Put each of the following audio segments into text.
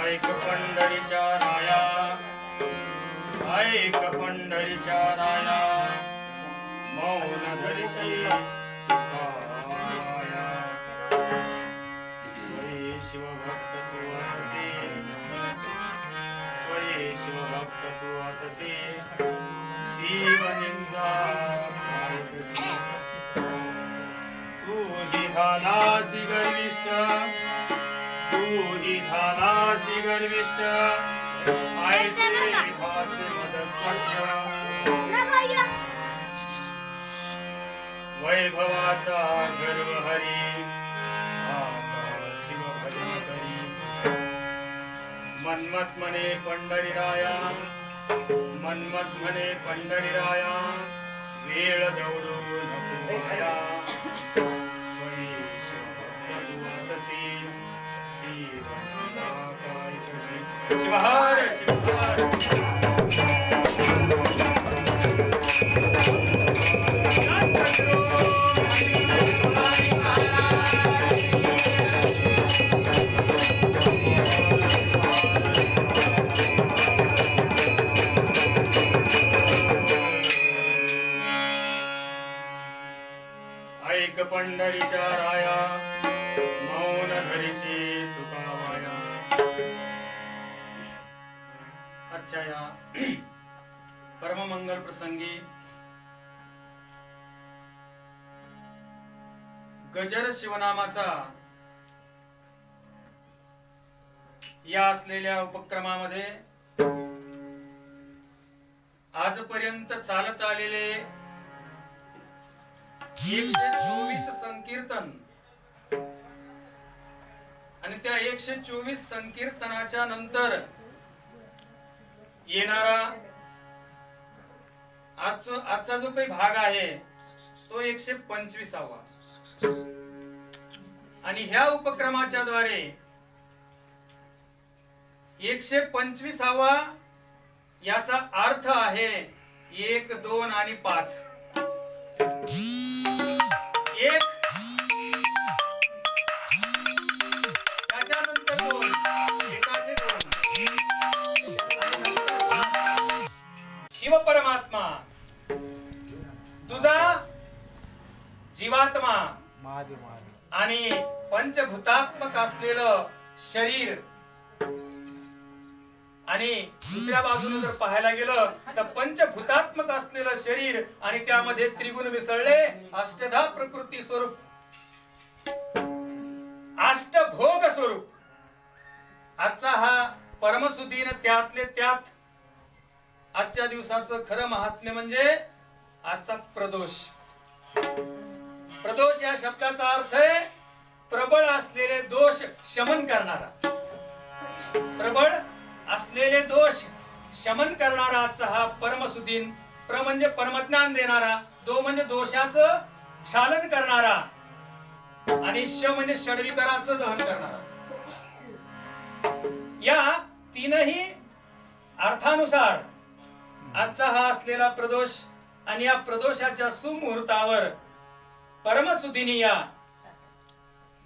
ऐक पंढरीच्या राया, ऐक पंढरीच्या राया, मौन धरिशी सुखाया. स्वये शिवभक्त तू अससे, स्वये शिवभक्त तू अससे, शिवनिंदा ऐकसी. तू ही झालासी गर्विष्ठ, तू ही झालासी गर्विष्ठ, आयसे भाषे मदस्पर्श. वैभवाचा गर्व हरी, आता शिव भजन करी. मन्मथ म्हणे पंढरीराया, मन्मथ म्हणे पंढरीराया, वेळ दौडू नको माया, स्वयं शिवभक्त तू अससी, श्रीरंगा काय कशी. शिवहार शिवहार. ऐक पंढरीच्या राया, मौन धरिसी तुका वाया. आजच्या या परममंगल प्रसंगी गजर शिवनामाचा या असलेल्या उपक्रमामध्ये आजपर्यंत चालत आलेले 124 संकीर्तन आणि त्या 124 संकीर्तनाच्या नंतर येणारा आजचा जो काही भाग आहे तो 125वा. आणि ह्या उपक्रमाच्या द्वारे 125वा याचा अर्थ आहे 1, 2 आणि 5. 1 त्याच्यानंतर 2, एकाचे 2 आणि नंतर 5. शिव परमात्मा तुझा जीवात्मा आणि पंचभूतात्मक असलेलं शरीर, आणि दुसऱ्या बाजूने जर पाहायला गेलं तर पंचभूतात्मक असलेलं शरीर आणि त्यामध्ये त्रिगुण मिसळले अष्टधा प्रकृती स्वरूप, अष्टभोग स्वरूप. आजचा हा परमसुदीन त्यातले त्यात आजच्या दिवसाचं खरं महात्म्य म्हणजे आजचा प्रदोष. प्रदोष या शब्दाचा अर्थ आहे प्रबळ असलेले दोष शमन करणारा. प्रबळ असलेले दोष शमन करणारा आजचा हा परमसुदीन. प्र म्हणजे परमज्ञान देणारा, दो म्हणजे दोषाचं क्षालन करणारा, आणि श म्हणजे षड्विकाराचं दहन करणारा. या तीनही अर्थानुसार आजचा हा असलेला प्रदोष. आणि या प्रदोषाच्या सुमुहूर्तावर परमसुदिनी या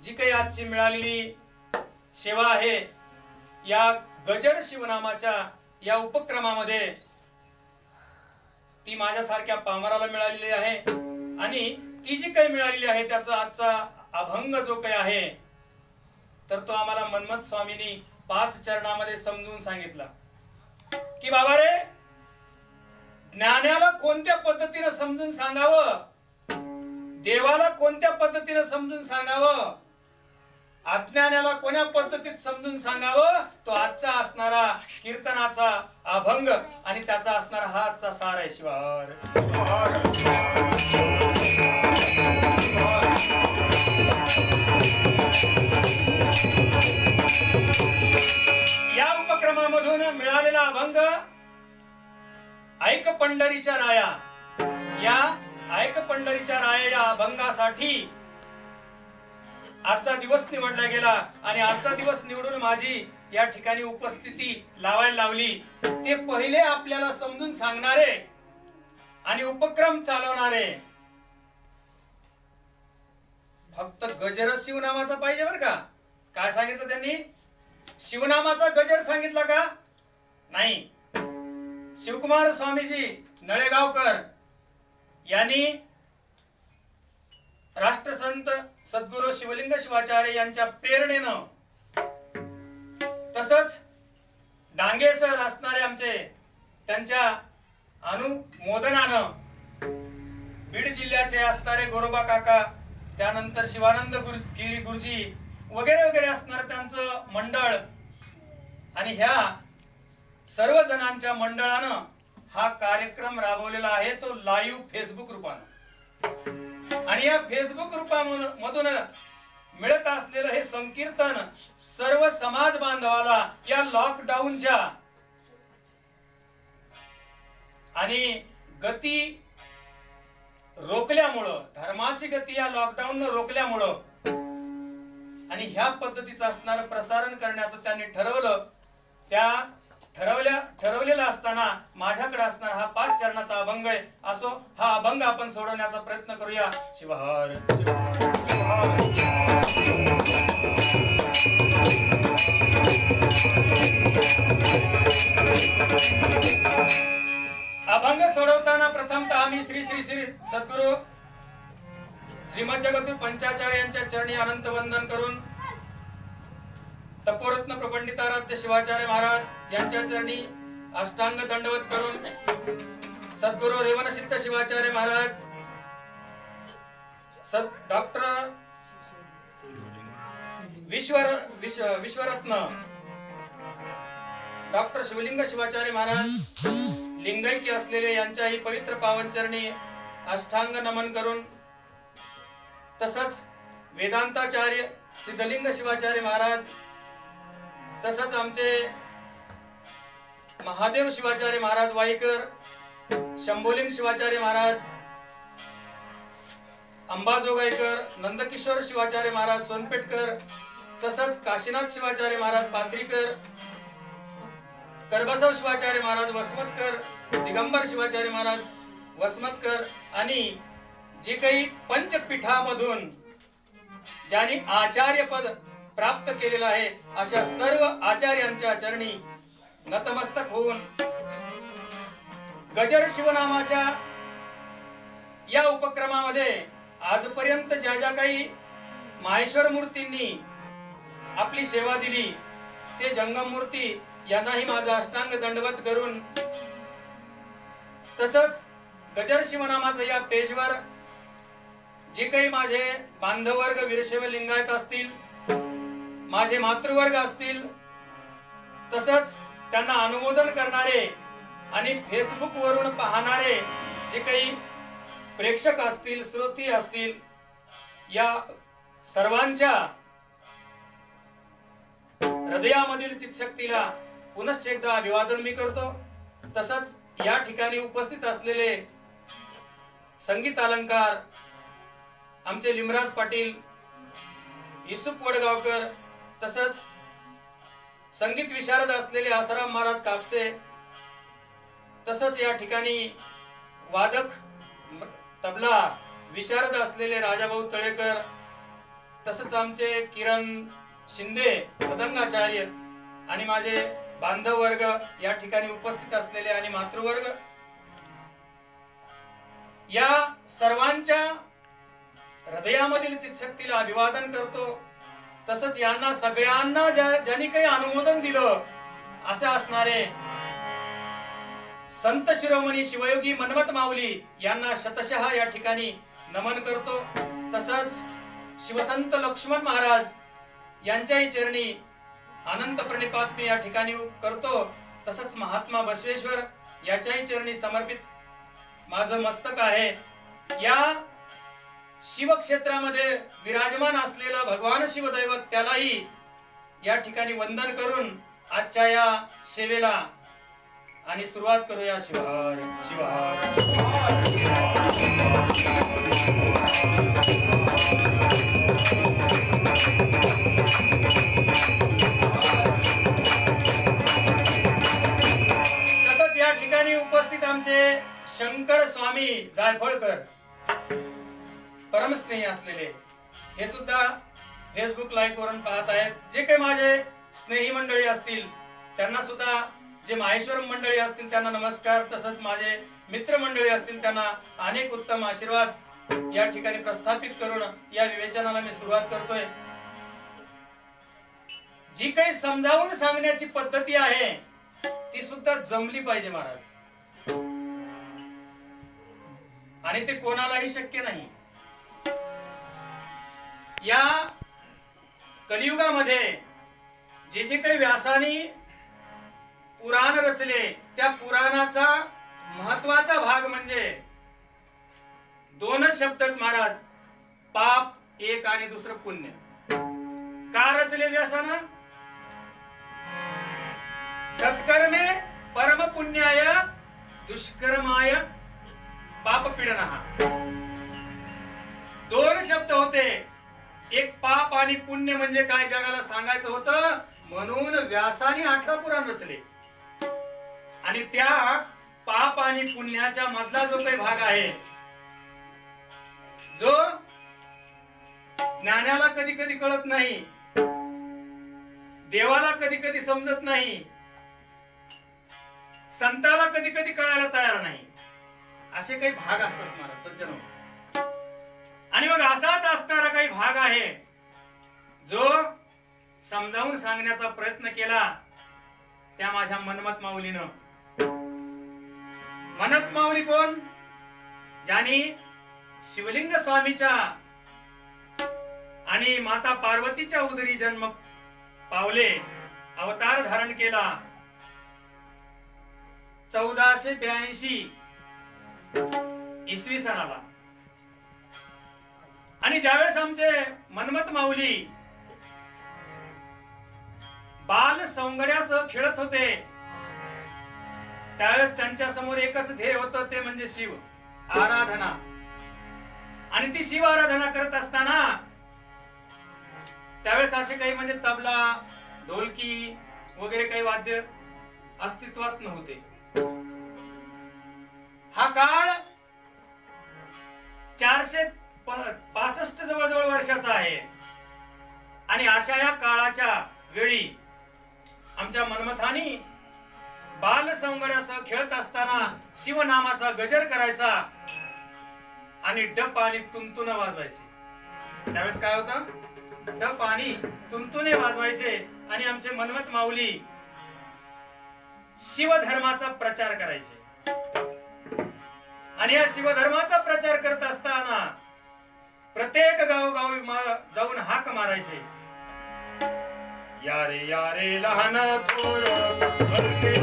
जी काही आजची मिळालेली सेवा आहे या गजर शिवनामाच्या या उपक्रमामध्ये ती माझ्यासारख्या पामराला मिळालेली आहे. आणि ती जी काही मिळालेली आहे त्याचा आजचा अभंग जो काही आहे तर तो आम्हाला मन्मथ स्वामींनी 5 चरणामध्ये समजून सांगितला की बाबा रे, ज्ञानाला कोणत्या पद्धतीने समजून सांगावं, देवाला कोणत्या पद्धतीने समजून सांगावं, अज्ञानाला कोण्या पद्धतीत समजून सांगावं, तो आजचा असणारा कीर्तनाचा अभंग आणि त्याचा असणारा हा आजचा सार आहे. शिवार या उपक्रमामधून मिळालेला अभंग ऐक पंढरीच्या राया. या ऐक पंढरीच्या राया या अभंगासाठी आजचा दिवस निवडला गेला. आणि आजचा दिवस निवडून माझी या ठिकाणी उपस्थिती लावायला लावली ते पहिले आपल्याला समजून सांगणारे आणि उपक्रम चालवणारे फक्त गजर शिवनामाचा पाहिजे बरं का. काय सांगितलं त्यांनी? शिवनामाचा गजर सांगितला का? नाही. शिवकुमार स्वामीजी नळेगावकर यांनी राष्ट्रसंत सद्गुरू शिवलिंग शिवाचार्य यांच्या प्रेरणेनं तसंच डांगे सर असणारे आमचे त्यांच्या अनुमोदनानं बीड जिल्ह्याचे असणारे गोरोबा काका, त्यानंतर शिवानंद गिरी गुरुजी वगैरे वगैरे असणार त्यांचं मंडळ आणि ह्या सर्व जणांच्या मंडळानं हा कार्यक्रम राबवलेला आहे तो लाईव्ह फेसबुक रूपानं. आणि या फेसबुक रूपामधून मिळत असलेलं हे संकीर्तन सर्व समाज बांधवाला या लॉकडाऊनच्या आणि गती रोखल्यामुळं, धर्माची गती या लॉकडाऊन रोखल्यामुळं आणि ह्या पद्धतीचं असणारं प्रसारण करण्याचं त्यांनी ठरवलं. त्या ठरवलेला असताना माझ्याकडे असणार हा 5 चरणाचा अभंग आहे. असो, हा अभंग आपण सोडवण्याचा प्रयत्न करूया. शिवहर अभंग सोडवताना प्रथमतः आम्ही श्री श्री श्री सद्गुरु श्रीमद जगद्गुरु पंचाचार्य यांच्या चरणी अनंत वंदन करून, तपोरत्न प्रपंडिताराध्य शिवाचार्य महाराज यांच्या चरणी अष्टांग दंडवत करून, सद्गुरु रेवणसिद्ध शिवाचार्य महाराज, डॉक्टर विश्वरत्न डॉक्टर शिवलिंग शिवाचार्य महाराज लिंगैक्य असलेले यांच्याही पवित्र पावन चरणी अष्टांग नमन करून, तसंच वेदांताचार्य सिद्धलिंग शिवाचार्य महाराज, तसंच आमचे महादेव शिवाचार्य महाराज वाईकर, शंभोलिंग शिवाचार्य महाराज, अंबाजोगाईकर, नंदकिशोर शिवाचार्य महाराज सोनपेटकर, तसंच काशीनाथ शिवाचार्य महाराज पाथरीकर, करबसव शिवाचार्य महाराज वसमतकर, दिगंबर शिवाचार्य महाराज वसमतकर आणि जे काही पंचपीठामधून ज्यांनी आचार्य पद प्राप्त केलेलं आहे अशा सर्व आचार्यांच्या चरणी नतमस्तक होऊन, गजर शिवनामाच्या या उपक्रमामध्ये आजपर्यंत ज्या ज्या काही माहेश्वर मूर्तींनी आपली सेवा दिली ते जंगम मूर्ती यांनाही माझा अष्टांग दंडवत करून, तसंच गजर शिवनामाचं या पेजवर जे काही माझे बांधववर्ग वीरशैव लिंगायत असतील, माझे मातृवर्ग असतील, तसंच त्यांना अनुमोदन करणारे आणि फेसबुक वरून पाहणारे जे काही प्रेक्षक असतील, श्रोती असतील, या सर्वांच्या हृदयामधील चित्शक्तीला पुनश्च एकदा अभिवादन मी करतो. तसंच या ठिकाणी उपस्थित असलेले संगीत अलंकार आमचे लिमराज पाटील, युसुफ वडगावकर, तसंच संगीत विशारद असलेले आसाराम महाराज कापसे, तसंच या ठिकाणी वादक तबला विशारद असलेले राजाभाऊ तळेकर, तसंच आमचे किरण शिंदे मदंगाचार्य आणि माझे बांधव वर्ग या ठिकाणी उपस्थित असलेले आणि मातृवर्ग, या सर्वांच्या हृदयामधील चित्शक्तीला अभिवादन करतो. तसंच यांना सगळ्यांना ज्यांनी काही अनुमोदन दिलं असे असणारे संत शिरोमणी शिवयोगी मनमत माऊली यांना शतशः या ठिकाणी नमन करतो. तसंच शिवसंत लक्ष्मण महाराज यांच्याही चरणी अनंत प्रणिपात मी या ठिकाणी करतो. तसंच महात्मा बसवेश्वर याच्याही चरणी समर्पित माझं मस्तक आहे. या शिवक्षेत्रामध्ये विराजमान असलेला भगवान शिवदैवत त्यालाही या ठिकाणी वंदन करून आजच्या या सेवेला आणि सुरुवात करूया. शिवहर शिवहर तसंच या ठिकाणी उपस्थित आमचे शंकर स्वामी जायफळकर परमस्नेही असलेले हे सुद्धा फेसबुक लाईव्ह वरून पाहत आहेत. जे काही माझे स्नेही मंडळी असतील त्यांना सुद्धा, जे माहेश्वर मंडळी असतील त्यांना नमस्कार. तसंच माझे मित्र मंडळी असतील त्यांना अनेक उत्तम आशीर्वाद या ठिकाणी प्रस्थापित करून या विवेचनाला मी सुरुवात करतोय. जी काही समजावून सांगण्याची पद्धती आहे ती सुद्धा जमली पाहिजे महाराज, आणि ते कोणालाही शक्य नाही. या कलियुगामध्ये जे जे काही व्यासानी पुराण रचले त्या पुराणाचा महत्वाचा भाग म्हणजे दोनच शब्द महाराज, पाप एक आणि दुसरं पुण्य. का रचले व्यासानं? सत्कर्मे परम पुण्याय दुष्कर्माय पाप पीडनः. दोन शब्द होते. एक पाप आणि पुण्य म्हणजे काय जगाला सांगायचं होतं, म्हणून व्यासाने 18 पुराण रचले. आणि त्या पाप आणि पुण्याच्या मधला जो काही भाग आहे, जो ज्ञानाला कधी कधी कळत नाही, देवाला कधी कधी समजत नाही, संताला कधी कधी कळायला तयार नाही, असे काही भाग असतात महाराज सज्जन. आणि मग असाच असणारा काही भाग आहे जो समजावून सांगण्याचा प्रयत्न केला त्या माझ्या मनमत माऊलीनं. मनमत माऊली कोण? ज्यांनी शिवलिंग स्वामीच्या आणि माता पार्वतीच्या उदरी जन्म पावले, अवतार धारण केला. 1482 इसवी सणाला. आणि ज्यावेळेस आमचे मनमत माऊली बाल सौंगड्यासह खेळत होते, त्यावेळेस त्यांच्या समोर एकच ध्येय होतं, ते म्हणजे शिव आराधना. आणि ती शिव आराधना करत असताना त्यावेळेस असे काही म्हणजे तबला, ढोलकी वगैरे काही वाद्य अस्तित्वात नव्हते. हा काळ 465 जवळजवळ वर्षाचा आहे. आणि अशा या काळाच्या वेळी आमच्या मनमथानी बाल संगड्यासह खेळत असताना शिवनामाचा गजर करायचा आणि डप आणि तुंतुन वाजवायचे. त्यावेळेस काय होतं, डप आणि तुंतुने वाजवायचे आणि आमचे मनमत माऊली शिवधर्माचा प्रचार करायचे. आणि या शिवधर्माचा प्रचार करत असताना प्रत्येक गावोगावी जाऊन हाक मारायचे, यारे यारे लहान थोर भरते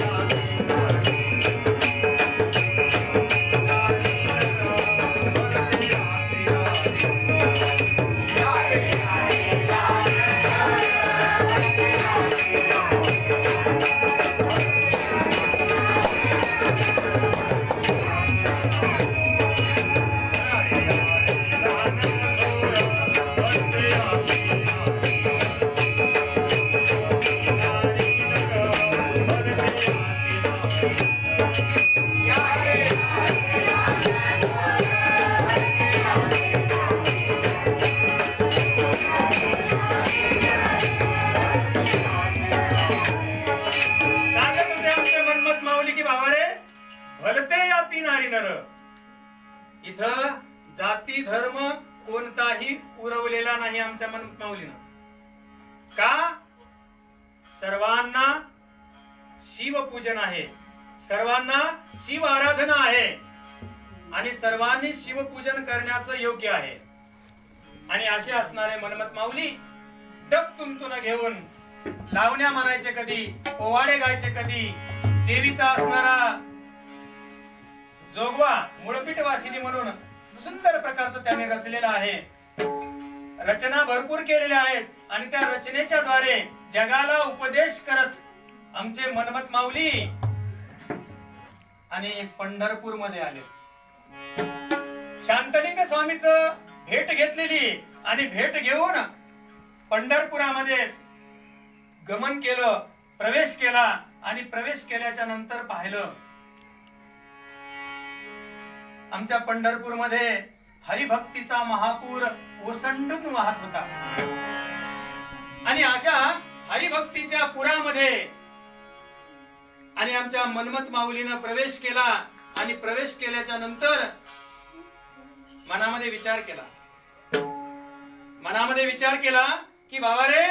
इथं जाती धर्म कोणताही उरवलेला नाही आमच्या मनमत माऊलीनं. का? सर्वांना शिवपूजन आहे, सर्वांना शिव आराधना आहे आणि सर्वांनी शिवपूजन करण्याचं योग्य आहे. आणि असे असणारे मनमत माऊली डप तुंतुन घेऊन लावण्या म्हणायचे कधी, पोवाडे गायचे कधी. देवीचा असणारा जोगवा मुळपीठ वासिनी म्हणून सुंदर प्रकारचं त्याने रचलेला आहे. रचना भरपूर केलेल्या आहेत आणि त्या रचनेच्या द्वारे जगाला उपदेश करत आमचे मनमत माऊली आणि पंढरपूर मध्ये आले. शांतलिंग स्वामीचं भेट घेतलेली आणि भेट घेऊन पंढरपुरामध्ये गमन केलं, प्रवेश केला. आणि प्रवेश केल्याच्या नंतर पाहिलं आमच्या पंढरपूर मध्ये हरिभक्तीचा महापूर ओसंडून वाहत होता. आणि अशा हरिभक्तीच्या पुरामध्ये आणि आमच्या मनमत माऊलीनं प्रवेश केला. आणि प्रवेश केल्याच्या नंतर मनामध्ये विचार केला की बाबा रे,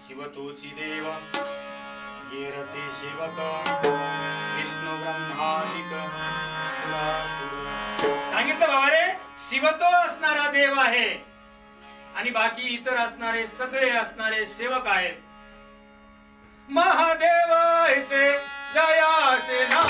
शिव तोची देव येरते शिवक विष्णू ब्रह्मादिक सुरासुर. सांगितलं बाबा रे, शिव तो असणारा देव आहे आणि बाकी इतर असणारे सगळे असणारे सेवक आहेत. महादेव ऐसे जयासे नाम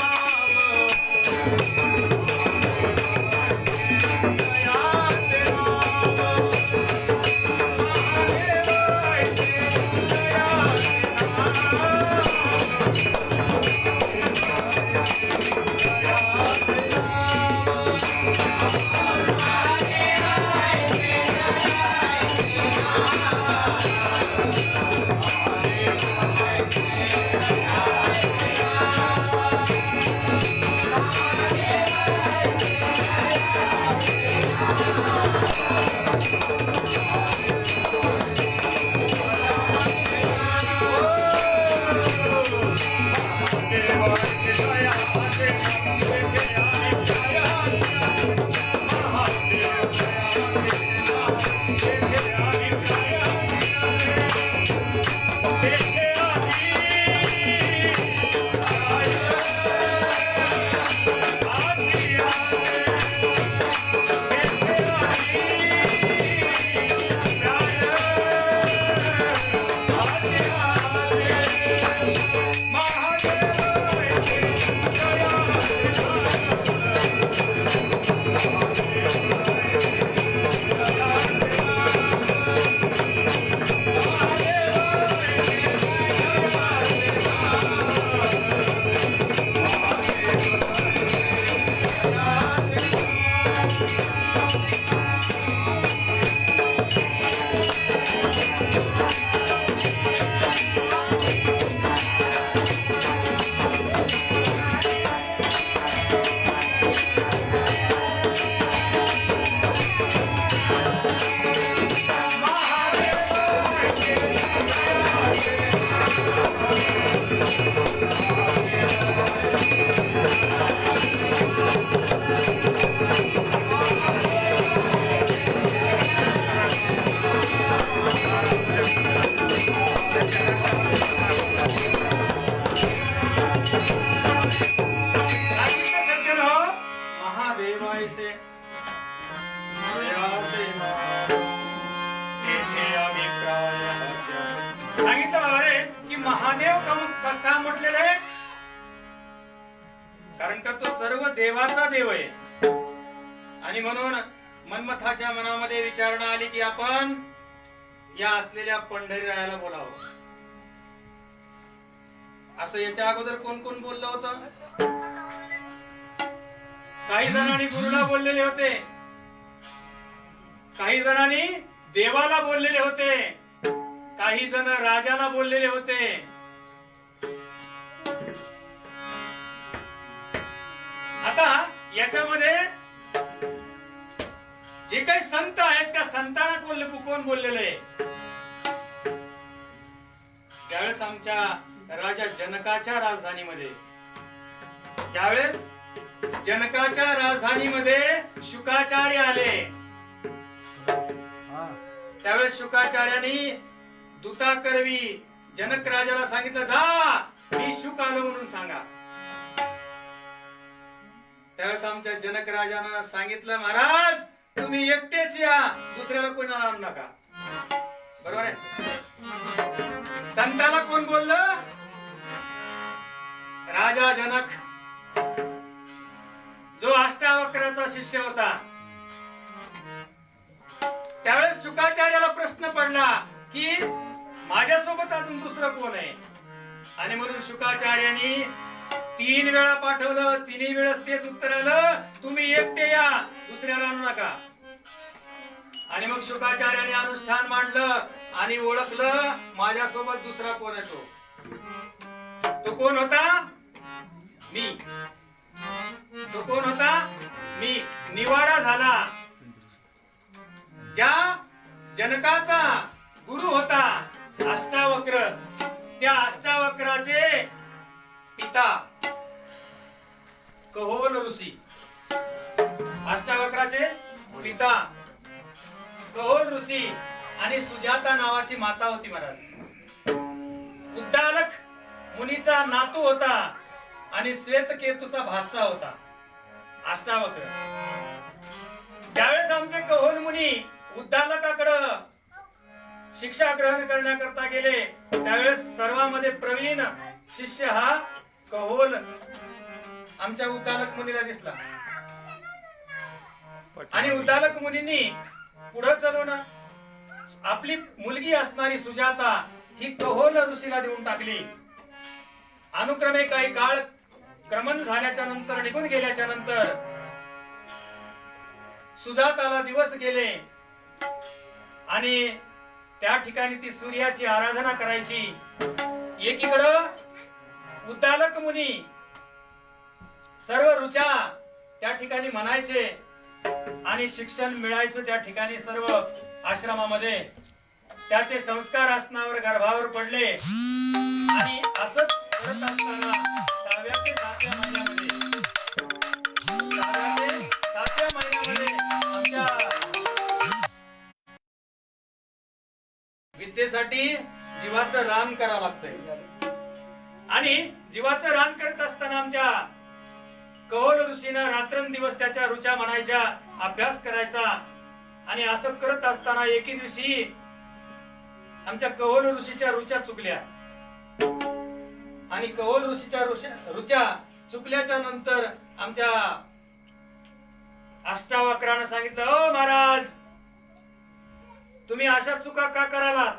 जैसे सांगितलं बाबा रे की महादेव का म्हटलेलं आहे, कारण का तो सर्व देवाचा देव आहे. आणि म्हणून मनमथाच्या मनामध्ये विचारणा आली की आपण या असलेल्या पंढरीरायाला बोलावं. असं याच्या अगोदर कोण कोण बोललं होतं? काही जणांनी गुरुला बोललेले होते, काही जणांनी देवाला बोललेले होते, काही जण राजाला बोललेले होते. आता याच्यामध्ये जे काही संत आहेत त्या संतांना कोण बोललेले आहे? त्यावेळेस आमच्या राजा जनकाच्या राजधानीमध्ये, ज्यावेळेस जनकाच्या राजधानीमध्ये शुकाचार्य आले, त्यावेळेस शुकाचार्यांनी दूताकरवी जनक राजाला सांगितलं, जा मी शुक आलो म्हणून सांगा. त्यावेळेस आमच्या जनक राजानं सांगितलं, महाराज तुम्ही एकटेच या, दुसऱ्याला कोणाला आणू नका. बरोबर आहे. संताला कोण बोललं? राजा जनक, जो अष्टावक्राचा शिष्य होता. त्यावेळेस शुकाचार्याला प्रश्न पडला की माझ्यासोबत अजून दुसरं कोण आहे? आणि म्हणून शुकाचार्यांनी 3 वेळा पाठवलं, 3 वेळेस तेच उत्तर आलं, तुम्ही एकटे या, दुसऱ्याला आणू नका. आणि मग शुकाचार्याने अनुष्ठान मांडलं आणि ओळखलं माझ्यासोबत दुसरा कोण आहे. तो कोण होता? मी. तो कोण होता? मी. निवाडा झाला. ज्या जनकाचा गुरु होता अष्टावक्र, त्या अष्टावक्राचे पिता कहोल ऋषी, अष्टावक्राचे पिता कहोल ऋषी आणि सुजाता नावाची माता होती महाराज. उद्दालक मुनीचा नातू होता आणि श्वेतकेतूचा भाचा होता अष्टावक्र. ज्यावेळेस आमचे कहोल मुनी उद्दालकाकडे शिक्षा ग्रहण करण्याकरता गेले, त्यावेळेस सर्वांमध्ये प्रवीण शिष्य हा कहोल आमच्या उद्दालक मुनीला दिसला. आणि उद्दालक मुनींनी पुढे चलून आपली मुलगी असणारी सुजाता ही कहोल ऋषीला देऊन टाकली. अनुक्रमे काही काळ क्रमण झाल्याच्या नंतर, निघून गेल्याच्या नंतर सुजाताला दिवस गेले आणि त्या ठिकाणी ती सूर्याची आराधना करायची. एकीकडं उद्दालक मुनी सर्व ऋचा त्या ठिकाणी म्हणायचे आणि शिक्षण मिळायचं त्या ठिकाणी सर्व आश्रमामध्ये. त्याचे संस्कार आसनावर गर्भावर पडले आणि असंच करत असताना 6व्या ते 7व्या महिन्यामध्ये आमच्या विद्येसाठी जीवाचं रान करावं लागतंय. आणि जीवाचं रान करत असताना आमच्या कहोल ऋषीनं रात्रंदिवस त्याच्या ऋचा म्हणायच्या, अभ्यास करायचा. आणि असं करत असताना एके दिवशी आमच्या कहोल ऋषीच्या ऋचा चुकल्या. आणि कहोल ऋषीच्या ऋचा चुकल्याच्या नंतर आमच्या अष्टावक्रानं सांगितलं, ओ महाराज तुम्ही अशा चुका का करालात?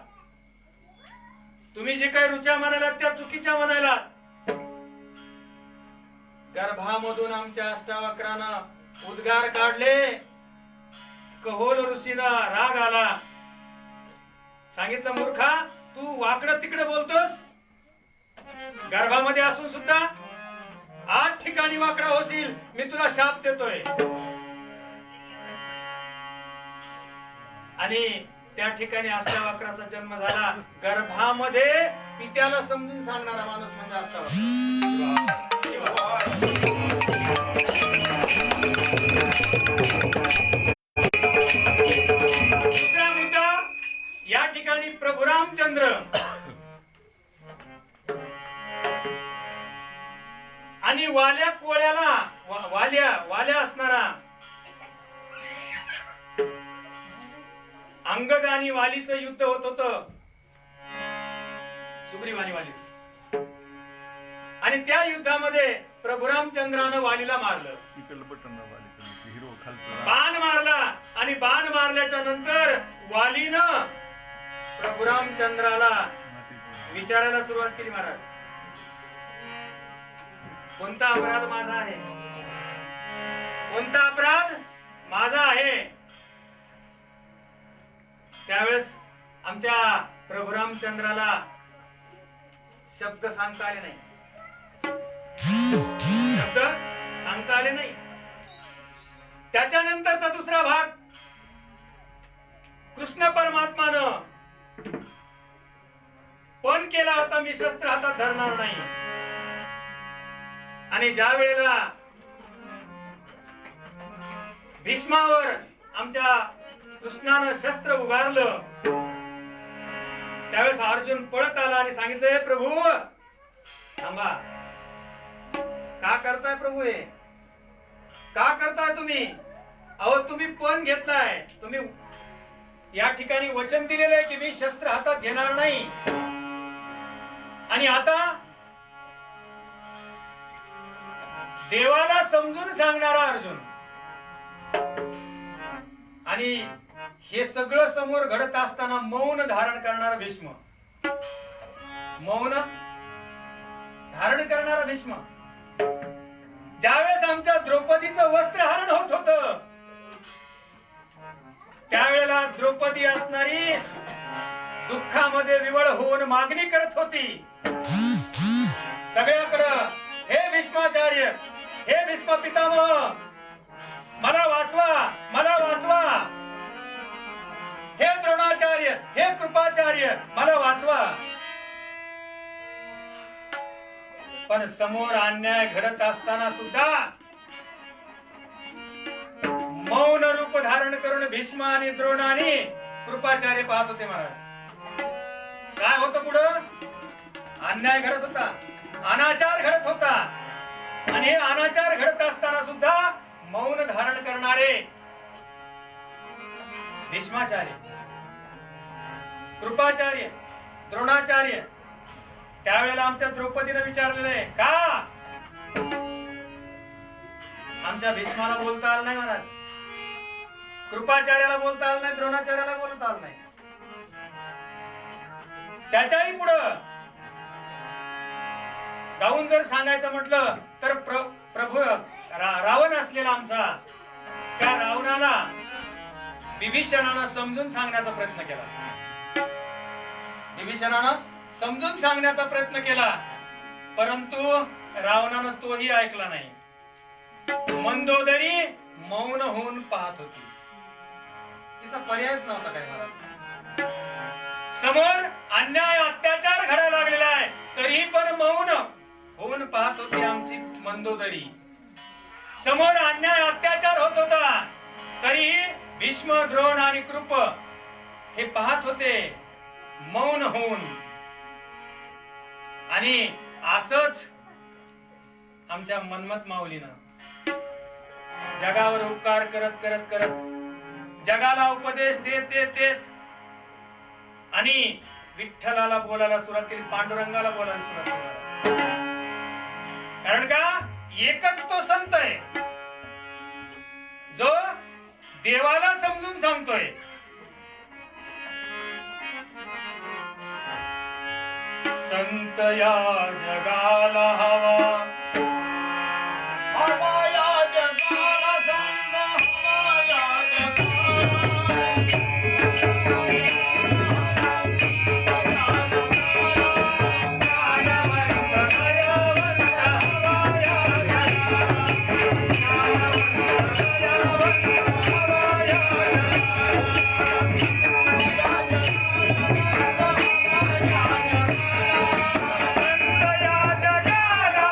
तुम्ही जे काही ऋचा म्हणालात त्या चुकीच्या म्हणालात. गर्भामधून आमच्या अष्टावक्रानं उद्गार काढले. कहोल ऋषीला राग आला. सांगितलं, मूर्खा तू वाकडं तिकडे बोलतोस? गर्भामध्ये असून सुद्धा 8 ठिकाणी वाकडा होशील, मी तुला शाप देतोय. आणि त्या ठिकाणी अष्टावक्राचा जन्म झाला. गर्भामध्ये पित्याला समजून सांगणारा माणूस म्हणजे अष्टावक्र. दुसरा मुद्दा या ठिकाणी प्रभू रामचंद्र आणि वाल्या कोळ्याला वाल्या असणारा अंगद आणि वालीचं युद्ध होत होतं, सुग्रीव आणि वालीचं. आणि त्या युद्धामध्ये प्रभू रामचंद्रानं वालीला मारलं, बाण मारला. आणि बाण मारल्याच्या नंतर वालीनं प्रभू रामचंद्राला विचारायला सुरुवात केली, महाराज कोणता अपराध माझा आहे, कोणता अपराध माझा आहे. त्यावेळेस आमच्या प्रभू रामचंद्राला शब्द सांगता आले नाही, शब्द सांगता आले नाही. त्याच्यानंतरचा दुसरा भाग, कृष्ण परमात्मानं पण केला होता, मी शस्त्र हातात धरणार नाही. आणि ज्या वेळेला भीष्मावर आमच्या कृष्णानं शस्त्र उगारलं, त्यावेळेस अर्जुन पळत आला आणि सांगितलं, हे प्रभू थांबा, का करताय प्रभू, हे का करताय तुम्ही? अहो तुम्ही पण घेतलाय, तुम्ही या ठिकाणी वचन दिलेलं आहे की मी शस्त्र हातात घेणार नाही. आणि आता देवाला समजून सांगणारा अर्जुन आणि हे सगळं समोर घडत असताना मौन धारण करणारा भीष्म, मौन धारण करणारा भीष्म. ज्यावेळेस आमच्या द्रौपदीचं वस्त्रहरण होत होतं, त्यावेळेला द्रौपदी असणारी दुःखामध्ये विवळ होऊन मागणी करत होती सगळ्याकडं, हे भीष्माचार्य, हे भीष्म पितामह, मला वाचवा, मला वाचवा. हे द्रोणाचार्य, हे कृपाचार्य, मला वाचवा. पण समोर अन्याय घडत असताना सुद्धा मौन रूप धारण करून भीष्म आणि द्रोण आणि कृपाचार्य पाहत होते. महाराज काय होतं पुढं? अन्याय घडत होता, अनाचार घडत होता. आणि हे अनाचार घडत असताना सुद्धा मौन धारण करणारे भीष्माचार्य, कृपाचार्य, द्रोणाचार्य. त्यावेळेला आमच्या द्रौपदीने विचारलेलं आहे, का आमच्या भीष्माला बोलता आलं नाही महाराज, कृपाचार्याला बोलता आलं नाही, द्रोणाचार्याला बोलता आलं नाही. त्याच्याही पुढं जाऊन जर सांगायचं म्हटलं तर प्रभू रावण असलेला आमचा, त्या रावणाला विभीषणानं समजून सांगण्याचा प्रयत्न केला, विभीषणानं समजून सांगण्याचा प्रयत्न केला, परंतु रावणानं तोही ऐकला नाही. मंदोदरी मौन होऊन पाहत होती, तिचा पर्यायच नव्हता काय. मला समोर अन्याय अत्याचार घडायला लागलेला आहे, तरीही पण मौन होऊन पाहत होती आमची मंदोदरी. समोर अन्याय अत्याचार होत होता, तरीही भीष्म, द्रोण आणि कृप हे पाहत होते मौन होऊन. आणि असंच आमच्या मनमत माऊलीनं जगावर उपकार करत करत करत, जगाला उपदेश देत देत देत आणि विठ्ठलाला बोलायला सुरुवात केली, पांडुरंगाला बोलायला सुरुवात केली. कारण का एकच तो संत आहे जो देवाला समजून सांगतोय. संत या जगाला हवा, हवा या जगाला, संत हवा या जगाला. संत या जगाला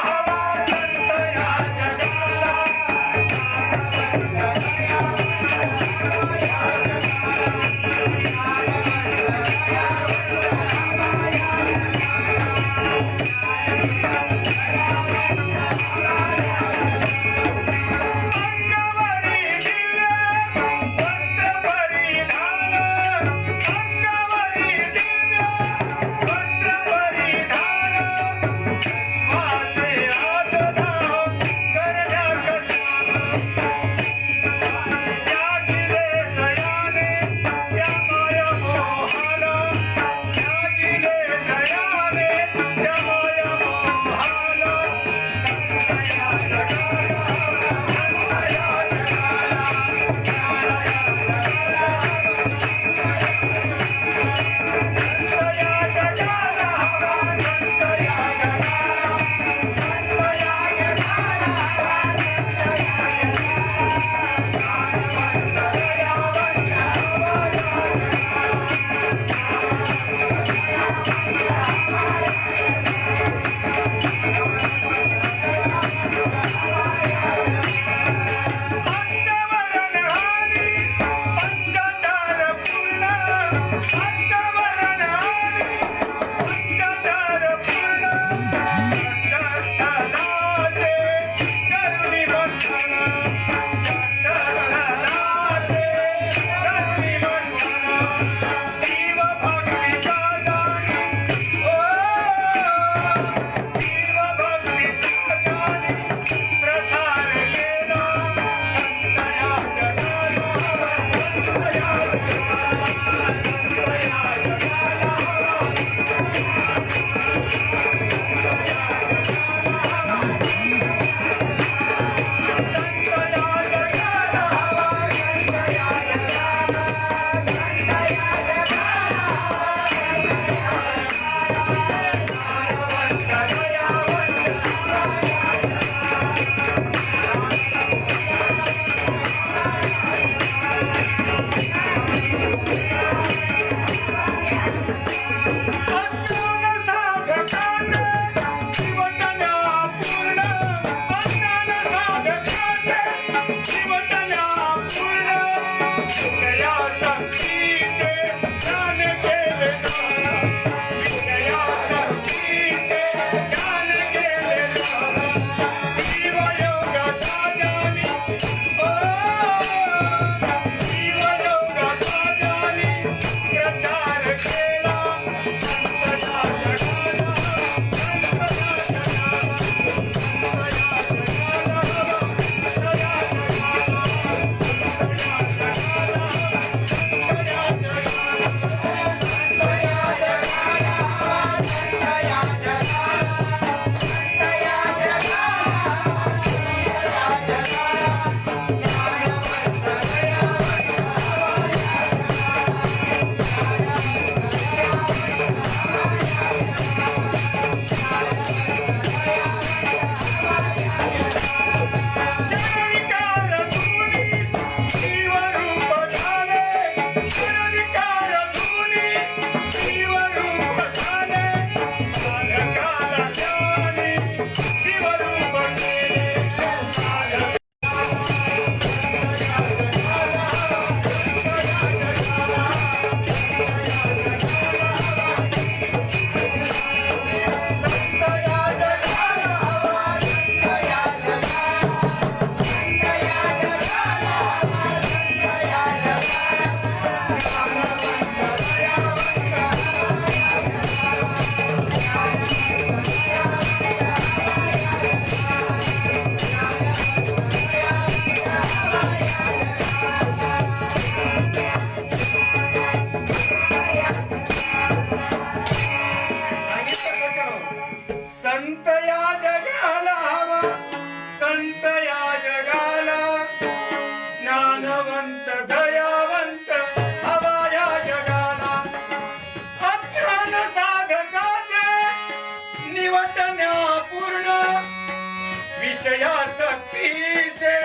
विषयासक्तीचे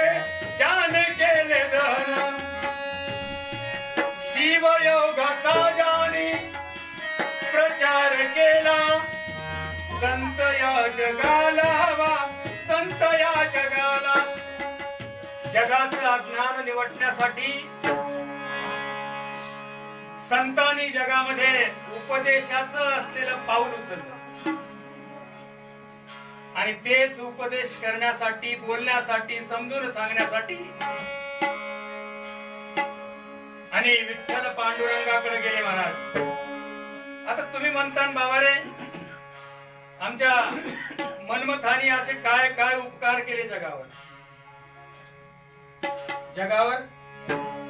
जान केले दहन शिवयोगाचा जानी प्रचार केला संत या जगाला हवा संत या जगाला जगाचं अज्ञान निवटण्यासाठी संतांनी जगामध्ये उपदेशाचं असलेलं पाऊल उचललं आणि तेच उपदेश करण्यासाठी बोलण्यासाठी समजून सांगण्यासाठी आणि विठ्ठल पांडुरंगाकडे गेले महाराज. आता तुम्ही म्हणता बाबा रे आमच्या मनमथानी असे काय काय उपकार केले जगावर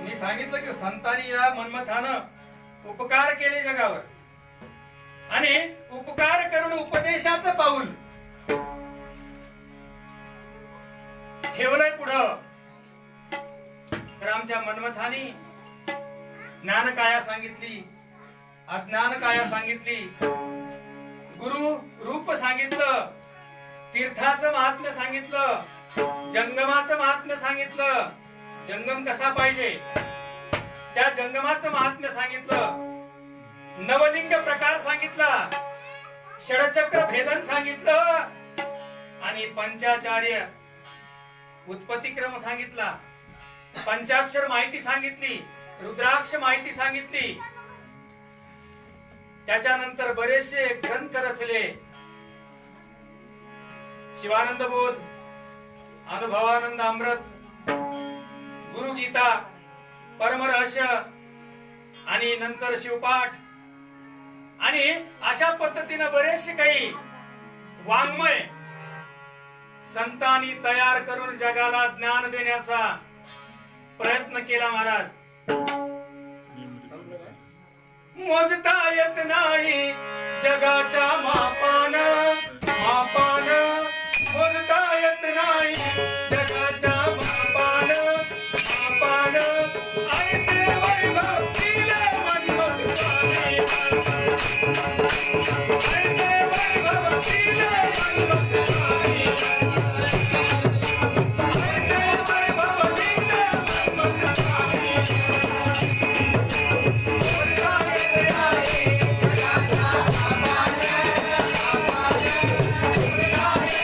मी सांगितलं की संतांनी या मनमथानं उपकार केले जगावर आणि उपकार करून उपदेशाचं पाऊल ठेवलंय पुढं. तर आमच्या मनमथानी ज्ञान काया सांगितली अज्ञान काया सांगितली गुरु रूप सांगितलं तीर्थाचं महात्म्य सांगितलं जंगमाचं महात्म्य सांगितलं जंगम कसा पाहिजे त्या जंगमाचं महात्म्य सांगितलं नवलिंग प्रकार सांगितला षडचक्र भेदन सांगितलं आणि पंचाचार्य उत्पत्तिक्रम सांगितला पंचाक्षर माहिती सांगितली रुद्राक्ष माहिती सांगितली. त्याच्यानंतर बरेचसे ग्रंथ रचले शिवानंद बोध अनुभवानंद अमृत गुरुगीता परमरहस्य आणि नंतर शिवपाठ आणि अशा पद्धतीने बरेचसे काही वाङ्मय संतांनी तयार करून जगाला ज्ञान देण्याचा प्रयत्न केला महाराज. मोजता येत नाही जगाच्या मापान मापान मोजता येत नाही जगाच्या मापान मापान ऐसे वैभव दिले मनमथ स्वामी ऐसे वैभव दिले मनमथ स्वामी ऐसे वैभव दिले मनमथ स्वामी जगाच्या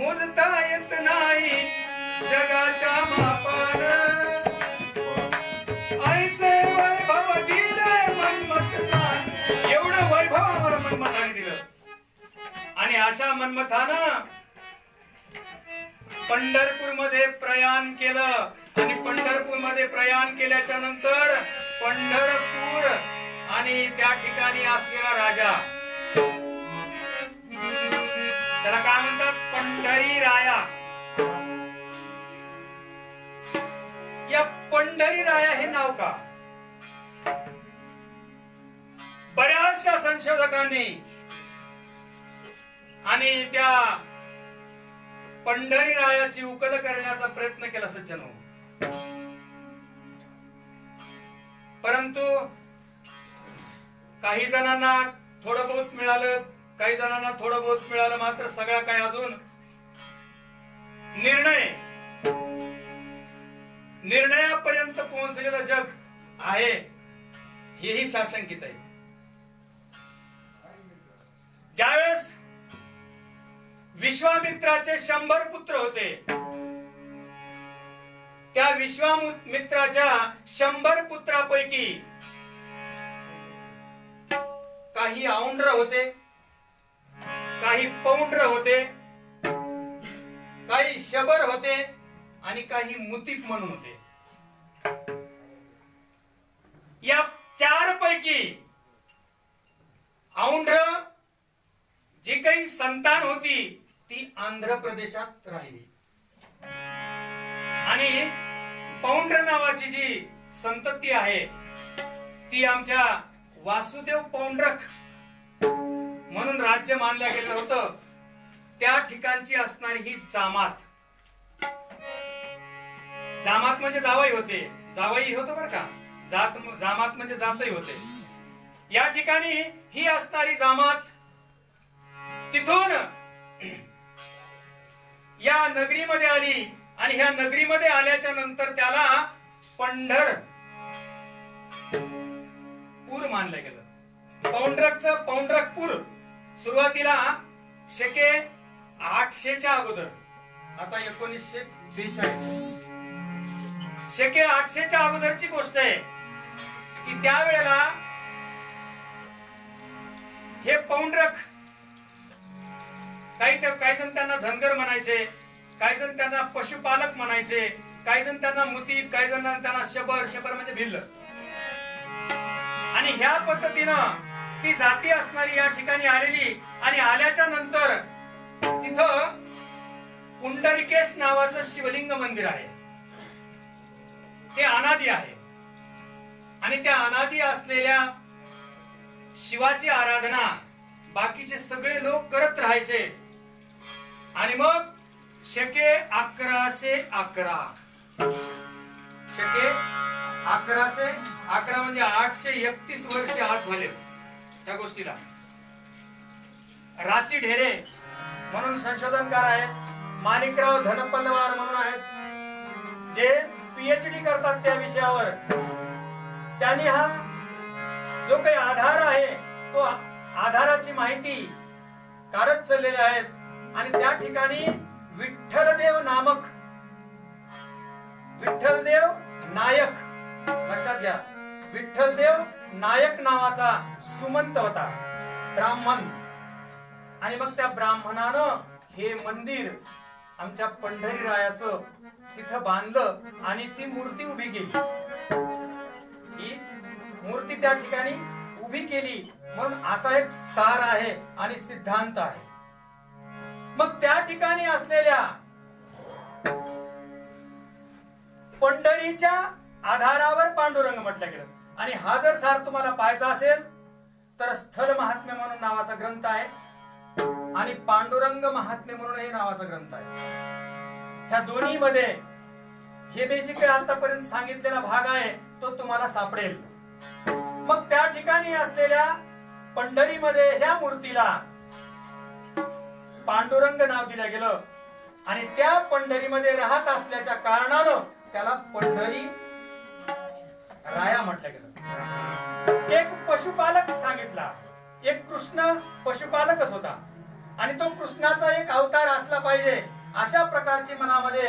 मोजता येत नाही जगाच्या मापान, ऐसे वैभव दिले मनमत सान. एवढं वैभव आम्हाला मनमताने दिलं. आणि अशा मनमतानं पंढरपूर मध्ये प्रयाण केलं. आणि पंढरपूर मध्ये प्रयाण केल्याच्या नंतर पंढरपूर आणि त्या ठिकाणी असलेला राजा, त्याला काय म्हणतात, पंढरी राया. या पंढरी राया हे नाव का? बऱ्याचशा संशोधकांनी आणि त्या पंढरी रायाची उकल करण्याचा प्रयत्न केला सज्जनो, परंतु काही जणांना थोडं बहुत मिळालं, काही जणांना थोडं बहुत मिळालं, मात्र सगळा काय अजून निर्णयापर्यंत पोहोचलेलं जग आहे हेही साशंकित आहे. ज्यावेळेस विश्वामित्राचे 100 पुत्र होते, त्या विश्वामित्राच्या 100 पुत्रापैकी काही औंड्र होते, काही पौंड्र होते, काही शबर होते आणि काही मुतिक म्हणून होते. या 4 पैकी औंड्र जी काही संतान होती ती आंध्र प्रदेशात राहिली आणि पौंड्र नावाची जी संतती आहे ती आमच्या वासुदेव पौंड्रक म्हणून राज्य मानलं गेलं होतं, त्या ठिकाणची असणारी ही जामात. जामात म्हणजे जावई होते, जावई होतो बरं का, जामात म्हणजे जातही होते. या ठिकाणी ही असणारी जामात तिथून या नगरीमध्ये आली आणि ह्या नगरीमध्ये आल्याच्या नंतर त्याला पंढरपूर मानलं गेलं. पौंड्रकचं पौंड्रकपूर सुरुवातीला शके 800च्या अगोदर, आता 1942, शके 800च्या अगोदरची गोष्ट आहे की त्यावेळेला हे पौंड्रक, काही जण त्यांना धनगर म्हणायचे, काही जण त्यांना पशुपालक म्हणायचे, काही जण त्यांना मुतीब, काही जण त्यांना शबर, शबर म्हणजे भिल्ल. आणि ह्या पद्धतीनं ती जाती असणारी या ठिकाणी आलेली आणि आल्याच्या नंतर तिथं पुंडरीकेश नावाचं शिवलिंग मंदिर आहे. ते अनादी आहे आणि त्या अनादी असलेल्या शिवाची आराधना बाकीचे सगळे लोक करत राहायचे. आणि मग शके 1111, शके 1111 म्हणजे 831 वर्ष आज झाले त्या गोष्टीला. राची ढेरे म्हणून संशोधनकार आहेत, माणिकराव धनपल्लवार म्हणून आहेत, जे PhD करतात त्या विषयावर. त्यांनी हा जो काही आधार आहे तो आधाराची माहिती काढत चाललेले आहेत. आणि त्या ठिकाणी विठ्ठलदेव नायक, लक्षात घ्या, विठ्ठलदेव नायक नावाचा सुमंत होता, ब्राह्मण. आणि मग त्या ब्राह्मणानं हे मंदिर आमच्या पंढरी रायाचं तिथं बांधलं आणि ती मूर्ती उभी केली. ही मूर्ती त्या ठिकाणी उभी केली म्हणून असा एक सार आहे आणि सिद्धांत आहे. मग त्या ठिकाणी असलेल्या पंढरीच्या आधारावर पांडुरंग म्हटलं गेलं. आणि हा जर सार तुम्हाला पाहायचा असेल तर स्थल महात्म्य म्हणून नावाचा ग्रंथ आहे आणि पांडुरंग महात्म्य म्हणूनही नावाचा ग्रंथ आहे. ह्या दोन्ही मध्ये हे मी जे काही आतापर्यंत सांगितलेला भाग आहे तो तुम्हाला सापडेल. मग त्या ठिकाणी असलेल्या पंढरीमध्ये ह्या मूर्तीला पांडुरंग नाव दिलं गेलं आणि त्या पंढरीमध्ये राहत असल्याच्या कारणानं त्याला पंढरी राया म्हटलं गेलं. एक पशुपालक सांगितला, एक कृष्ण पशुपालकच होता आणि तो कृष्णाचा एक अवतार असला पाहिजे अशा प्रकारची मनामध्ये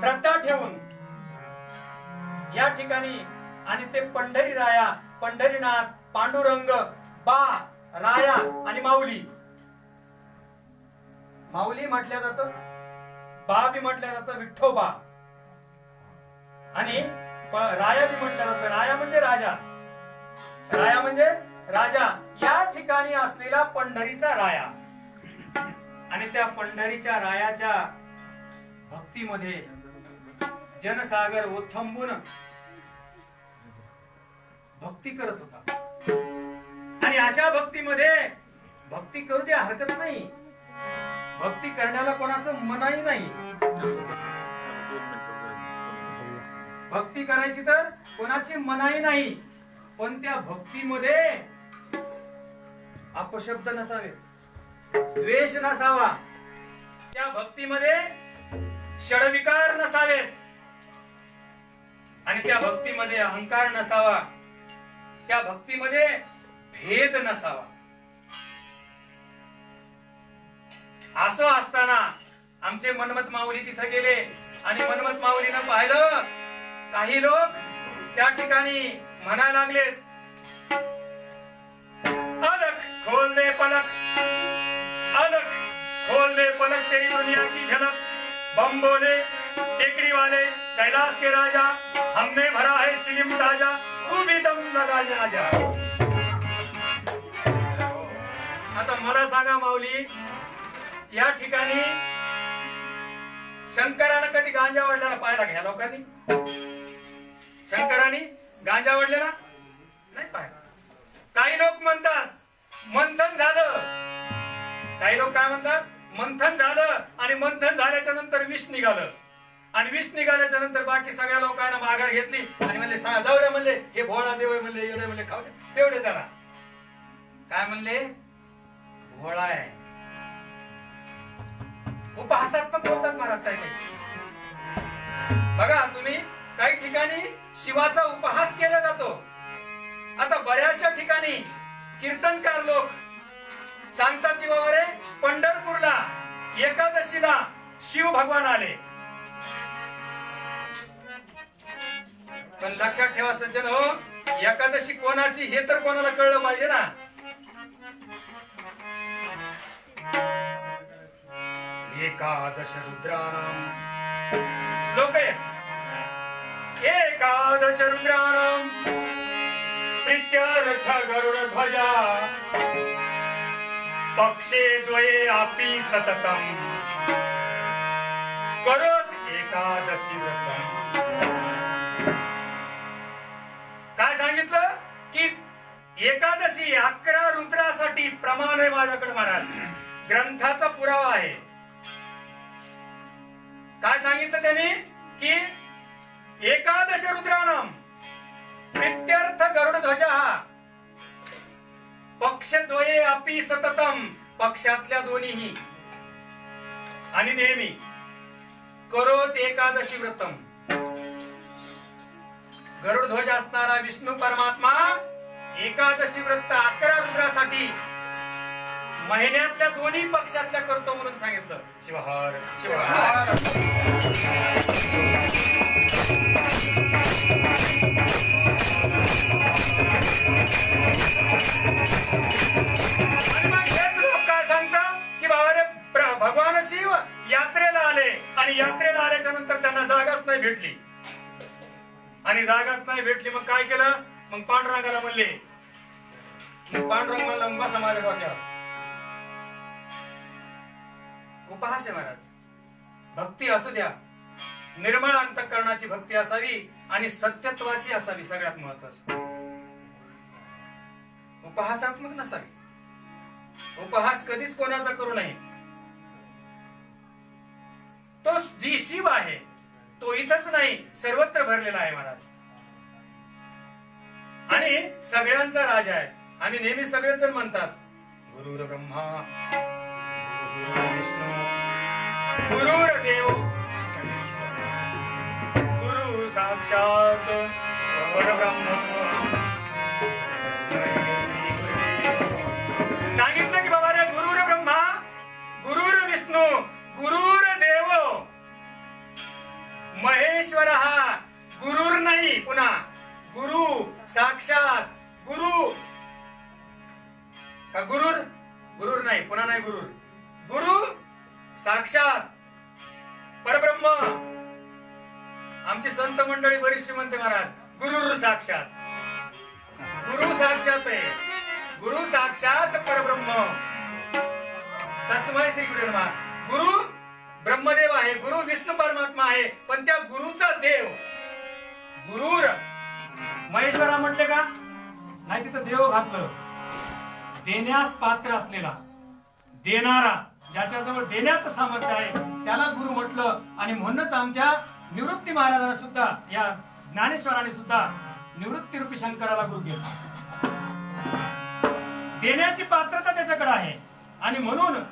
श्रद्धा ठेवून या ठिकाणी आणि ते पंढरी राया, पंढरीनाथ, पांडुरंग, बा, राया आणि माऊली. माऊली म्हटलं जातं, बा बी म्हटलं जातं विठ्ठोबा, आणि राया बी म्हटलं जातं. राया म्हणजे राजा, राया म्हणजे राजा. या ठिकाणी असलेला पंढरीचा राया आणि त्या पंढरीच्या रायाच्या भक्तीमध्ये जनसागर ओथंबून भक्ती करत होता. आणि अशा भक्तीमध्ये भक्ती करू द्या, हरकत नाही. भक्ती करण्याला कोणाचं मनाई नाही. भक्ती करायची तर कोणाची मनाई नाही. पण त्या भक्तीमध्ये अपशब्द नसावे, द्वेष नसावा. त्या भक्तीमध्ये षडविकार नसावेत आणि त्या भक्तीमध्ये अहंकार नसावा. त्या भक्तीमध्ये भेद नसावा. असं असताना आमचे मनमत माऊली तिथे गेले आणि मनमत माऊलीनं पाहिलं काही लोक त्या ठिकाणी म्हणायला लागलेत, अलख खोल दे पलक, अलख खोल दे पलक, तेरी दुनिया की झलक. बम बोले टेकड़ी वाले, कैलाश के राजा, हमने भरा है चिलिम ताजा, तू भी दम लगा जा जा. आता मला सांगा माऊली, या ठिकाणी शंकरानं कधी गांजा वाढलेला पाहायला घ्या लोकांनी? शंकराने गांजा वाढलेला नाही पाहिला. काही लोक म्हणतात मंथन झालं, काही लोक काय म्हणतात मंथन झालं आणि मंथन झाल्याच्या नंतर विष निघालं आणि विष निघाल्याच्या नंतर बाकी सगळ्या लोकांना माघार घेतली आणि म्हणले जाऊ दे, म्हणले हे भोळा देव आहे, म्हणले एवढे, म्हणले खाऊ दे तेवढे. त्याला काय म्हणले? भोळा आहे. उपहासात्मक बोलतात महाराज काही काही. बघा तुम्ही, काही ठिकाणी शिवाचा उपहास केला जातो. आता बऱ्याचशा ठिकाणी कीर्तनकार लोक सांगतात की बाबा रे, पंढरपूरला एकादशीला शिव भगवान आले. पण लक्षात ठेवा सज्जन हो, एकादशी कोणाची हे तर कोणाला कळलं पाहिजे ना. एकादश रुद्राणाम श्लोक आहे. एकादश रुद्राणाम प्रीत्यर्थ गरुड ध्वजा, पक्षे द्वये अपि सततम, करोत एकादशी व्रतम. काय सांगितलं की एकादशी 11 रुद्रासाठी प्रमाण आहे माझ्याकडे महाराज, ग्रंथाचा पुरावा आहे. काय सांगितलं त्यांनी की एकादश रुद्राणाम प्रीत्यर्थ गरुड ध्वजा, पक्षद्वये अपि सततम, पक्षातल्या दोन्हीही आणि नेहमी, करोत एकादशी व्रतम. गरुड ध्वज असणारा विष्णू परमात्मा एकादशी व्रत 11 रुद्रासाठी महिन्यातल्या दोन्ही पक्षातल्या करतो म्हणून सांगितलं. शिवहर शिवहर. आणि मग हेच लोक काय सांगतात की बाबा रे, भगवान शिव यात्रेला आले आणि यात्रेला आल्याच्या नंतर त्यांना जागाच नाही भेटली आणि जागाच नाही भेटली. मग काय केलं? मग पांडुरंगाला म्हणले. पांडुरंग म्हणला बसा माझ्या डोक्यावर. उपहास आहे महाराज. भक्ती असू द्या, निर्मळ अंतःकरणाची भक्ती असावी आणि सत्यत्वाची असावी सगळ्यात महत्वाचं. उपहासात्मक नसावी. उपहास कधीच कोणाचा करू नये. तो जी शिव आहे तो इथंच नाही, सर्वत्र भरलेला आहे महाराज आणि सगळ्यांचा राजा आहे. आणि नेहमी सगळेच जण म्हणतात गुरुर ब्रह्मा गुरुर विष्णू गुरुर देव गुरु साक्षात परब्रह्म. सांगितलं की बाबा रे, गुरु गुरुर देव महेश्वर, हा गुरुर नाही, पुन्हा गुरु साक्षात गुरु का गुरुर, गुरुर नाही, पुन्हा नाही, गुरुर गुरु साक्षात परब्रह्म. आमची संत मंडळी बरीचशी म्हणते महाराज गुरुर साक्षात, गुरु साक्षात आहे, गुरु साक्षात परब्रह्म. तस्मै श्री गुरु नमः. गुरु ब्रह्मदेव आहे, गुरु विष्णू परमात्मा आहे, पण त्या गुरुचा देव गुरुर महेश्वरा म्हटले का नाही, तिथं देव घातलं. देण्यास पात्र असलेला, देणारा, ज्याच्याजवळ देण्याचं सामर्थ्य आहे त्याला गुरु म्हटलं. आणि म्हणूनच आमच्या निवृत्ती महाराजांना सुद्धा, या ज्ञानेश्वराने सुद्धा निवृत्ती रूपी शंकराला गुरु केला. देण्याची पात्रता त्याच्याकडे आहे आणि म्हणून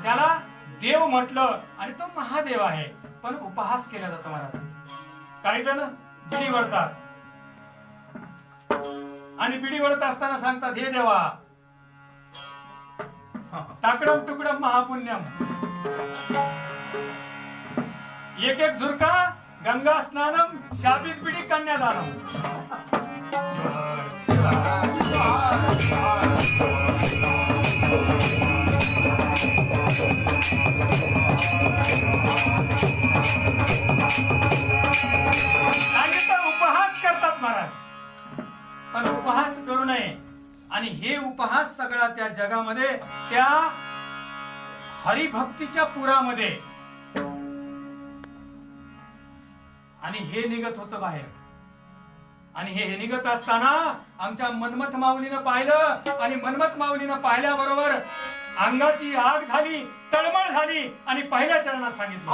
त्याला देव म्हटलं. आणि तो महादेव आहे, पण उपहास केला जातो महाराज. काही जण बिडी वळतात आणि बिडी वळत असताना सांगतात हे देवा टाकडम टुकडम महापुण्यम, एक एक झुरका गंगा स्नानम शापित बिडी कन्यादानम. उपहास करतात महाराज, पण उपहास करू नये. आणि हे उपहास सगळा त्या जगामध्ये, त्या हरिभक्तीच्या पुरामध्ये, आणि हे निघत होतं बाहेर. आणि हे निघत असताना आमच्या मनमथ माऊलीनं पाहिलं, आणि मनमथ माऊलीनं पाहिल्याबरोबर अंगाची आग झाली, तळमळ झाली, आणि पहिल्या चरणात सांगितलं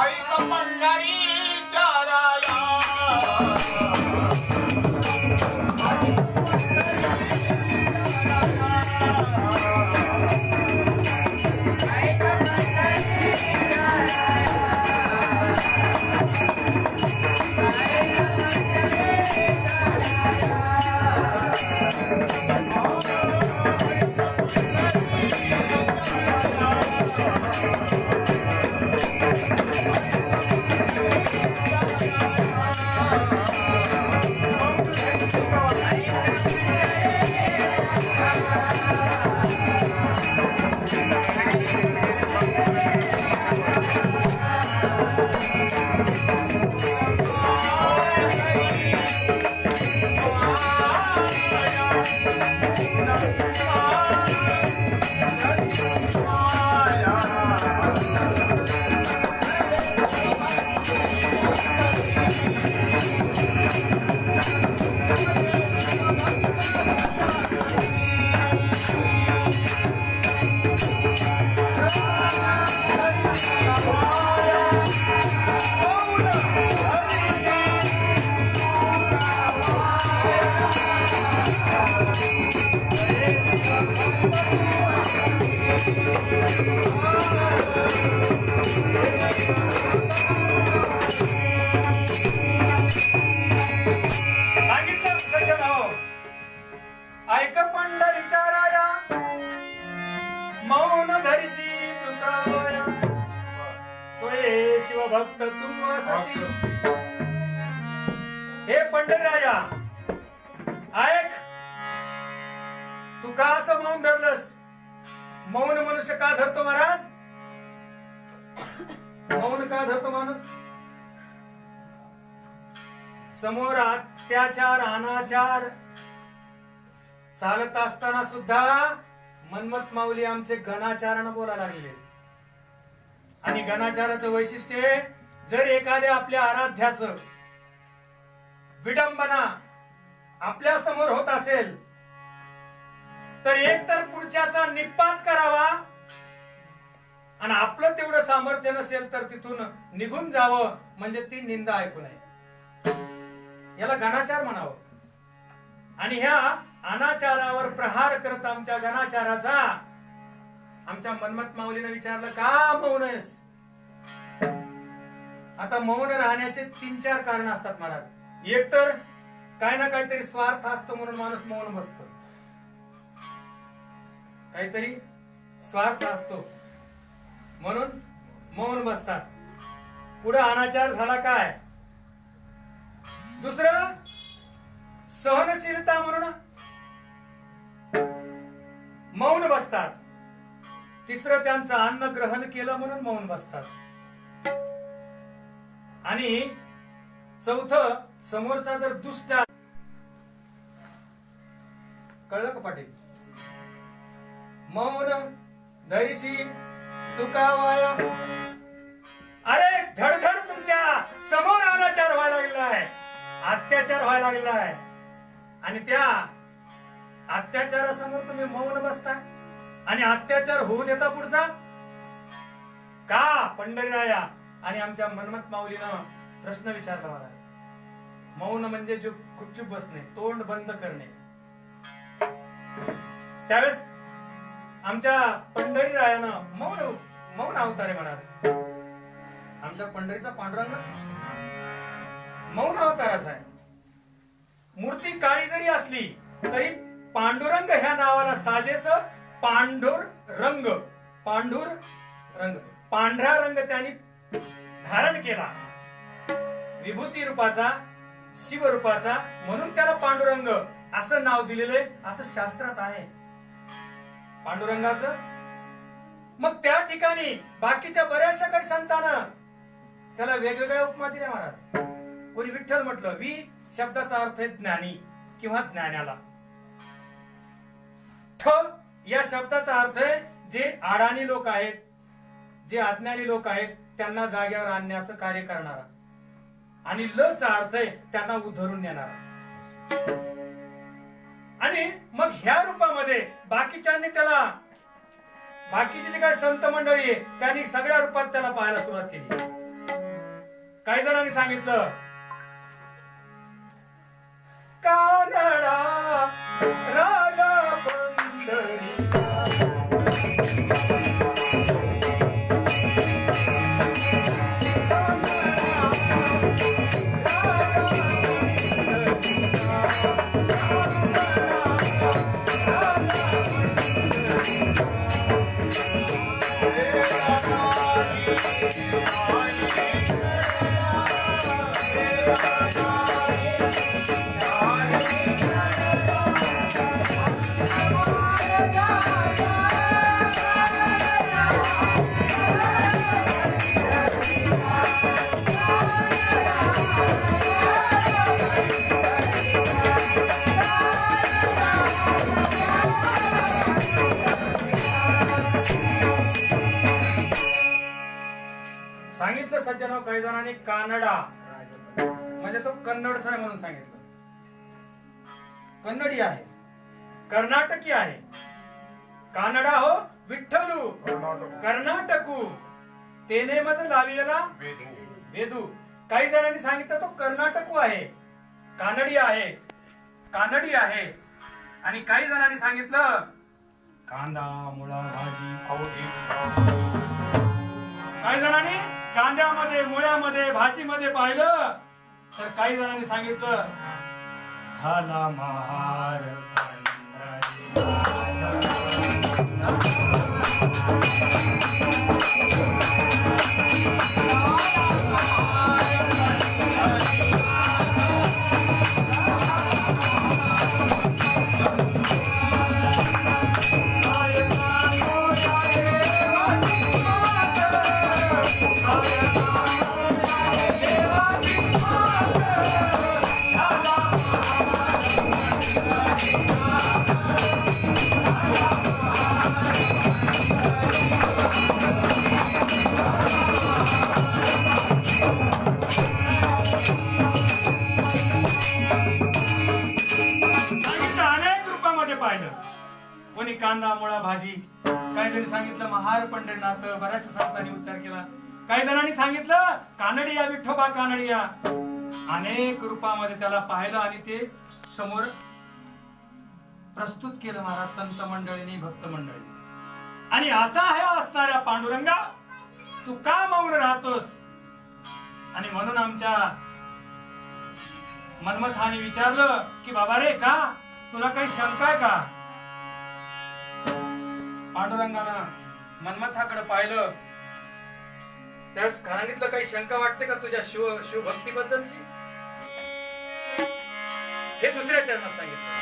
भक्त तू अससी. हे पंढरीराया ऐक, तू का असं मौन धरलंस? मौन मनुष्य का धरतो महाराज? मौन का धरतो माणूस? समोर अत्याचार अनाचार चालत असताना सुद्धा मनमथ माऊली आमचे गणाचारानं बोलायला लागले. आणि गणाचाराचं वैशिष्ट्य, जर एखाद्या आपल्या आराध्याचं विडंबना आपल्या समोर होत असेल तर एक तर पुढच्याचा निपात करावा, आणि आपलं तेवढं सामर्थ्य नसेल तर तिथून निघून जावं, म्हणजे ती निंदा ऐकू नये. याला गणाचार म्हणावं. आणि ह्या अनाचारावर प्रहार करत आमच्या गणाचाराचा आमच्या मनमथ माऊलीने विचारलं, का मौन आहेस? आता मौन राहण्याचे 3-4 कारण असतात महाराज. एक तर काय ना काहीतरी स्वार्थ असतो म्हणून माणूस मौन बसतो. काहीतरी स्वार्थ असतो म्हणून मौन बसतात. पुढे अनाचार झाला काय? दुसरं सहनशीलता म्हणून मौन बसतात. तिसरं त्यांचं अन्न ग्रहण केलं म्हणून मौन बसतात. आणि चौथं समोरचा जर दुष्ट, कळलं का पाटील? मौन धैर्यशी तुका वाया. अरे धडधड तुमच्या समोर अनाचार व्हायला लागलेला आहे, अत्याचार व्हायला लागलेला आहे, आणि त्या अत्याचारासमोर तुम्ही मौन बसता आणि अत्याचार होऊ देता पुढचा का? पंढरीराया आणि आमच्या मनमत माऊलीनं प्रश्न विचारला मला. मौन म्हणजे जो गुपचूप बसणे, तोंड बंद करणे. त्यावेळेस आमच्या पंढरीरायानं मौन अवतार आहे महाराज. आमच्या पंढरीचा पांडुरंग मौन अवताराचा आहे. मूर्ती काळी जरी असली तरी पांडुरंग ह्या नावाला साजेस पांढुर रंग, पांढुर रंग, पांढरा रंग त्यांनी धारण केला, विभूती रूपाचा, शिव रूपाचा, म्हणून त्याला पांडुरंग असं नाव दिलेलं असं शास्त्रात आहे पांडुरंगाचं. मग त्या ठिकाणी बाकीच्या बऱ्याचशा काही संतांना त्याला वेगवेगळ्या उपमा दिल्या महाराज. कोणी विठ्ठल म्हटलं, वि शब्दाचा अर्थ आहे ज्ञानी किंवा ज्ञानाला. ठ या शब्दाचा अर्थ आहे जे अडाणी लोक आहेत, जे अज्ञानी लोक आहेत त्यांना जाग्यावर आणण्याचं कार्य करणारा, आणि ल चा अर्थ आहे त्यांना उद्धरून नेणारा. आणि मग ह्या रूपामध्ये बाकीच्यांनी त्याला, बाकीचे जे काही संत मंडळी आहे त्यांनी सगळ्या रूपात त्याला पाहायला सुरुवात केली. काही जणांनी सांगितलं कानडा राजा पंढरी, सांगितलं सज्जनो काही जणांनी कानडा म्हणजे तो कन्नडचा आहे म्हणून सांगितलं. कन्नडी आहे, कर्नाटकी आहे. कानडा हो विठ्ठलू, कर्नाटकू तेने मज लाविलेला वेदू. काही जणांनी सांगितलं तो कर्नाटकू आहे, कानडी आहे, कानडी आहे. आणि काही जणांनी सांगितलं कांदा मुळा भाजी. काही जणांनी कांद्यामध्ये, मुळ्यामध्ये, भाजीमध्ये पाहिलं तर काही जणांनी सांगितलं झाला महार. कोणी कांदा मुळा भाजी, काही जणी सांगितलं महार पंढरीनाथ, बऱ्याचशा संतांनी उच्चार केला. काही जणांनी सांगितलं कानडिया विठोबा कानडिया. अनेक रूपामध्ये त्याला पाहिलं आणि ते समोर प्रस्तुत केलं महाराज संत मंडळींनी, भक्त मंडळींनी. आणि असा आहे असणाऱ्या पांडुरंगा तू का मौन राहतोस? आणि म्हणून आमच्या मनमथाने विचारलं की बाबा रे का तुला काही शंका आहे का? पांडुरंगानं मनमथाकडे पाहिलं त्यास सांगितलं काही शंका वाटते का तुझ्या शिवभक्ती बद्दलची? हे दुसऱ्या चरणात सांगितलं.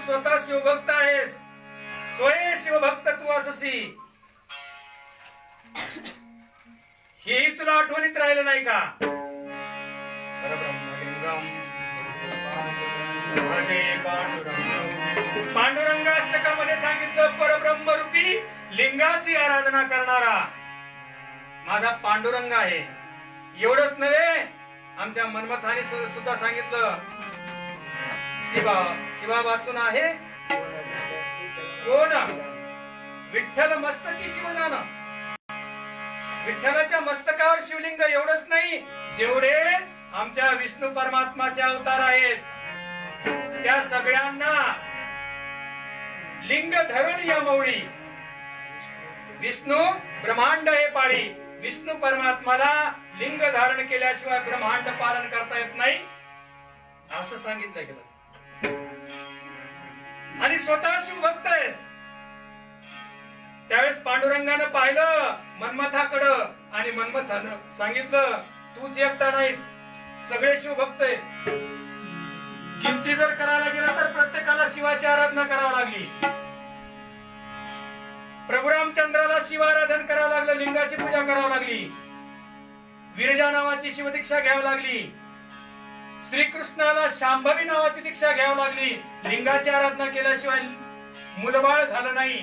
स्वतः शिवभक्त आहेस, स्वयं शिवभक्त तू अससी, हेही तुला आठवणीत राहिलं नाही का? पांडुरंगाष्टकामध्ये सांगितलं परब्रह्मरूपी लिंगाची आराधना करणारा माझा पांडुरंग आहे. एवढंच नव्हे, आमच्या मनमथाने सुद्धा सांगितलं शिवा वाचून आहे कोण? विठ्ठल मस्तकी शिवजान. विठ्ठलाच्या मस्तकावर शिवलिंग एवढंच नाही, जेवढे आमच्या विष्णू परमात्माचे अवतार आहेत त्या सगळ्यांना लिंग धरून या मौळी. विष्णू ब्रह्मांड हे पाळी. विष्णू परमात्माला लिंग धारण केल्याशिवाय ब्रह्मांड पालन करता येत नाही असं सांगितलं गेलं. आणि स्वतः शिवभक्त आहेस. त्यावेळेस पांडुरंगानं पाहिलं मनमथाकडं आणि मनमथानं सांगितलं तूच एकटा नाहीस, सगळे शिवभक्त आहेत. किमती जर करायला गेला तर प्रत्येकाला शिवाची आराधना करावी लागली. प्रभू रामचंद्राला शिवाराधन करावं लागलं, लिंगाची पूजा करावी लागली, विरजा नावाची शिवदीक्षा घ्यावी लागली. श्रीकृष्णाला शांभवी नावाची दीक्षा घ्यावी लागली. लिंगाची आराधना केल्याशिवाय मुलबाळ झालं नाही.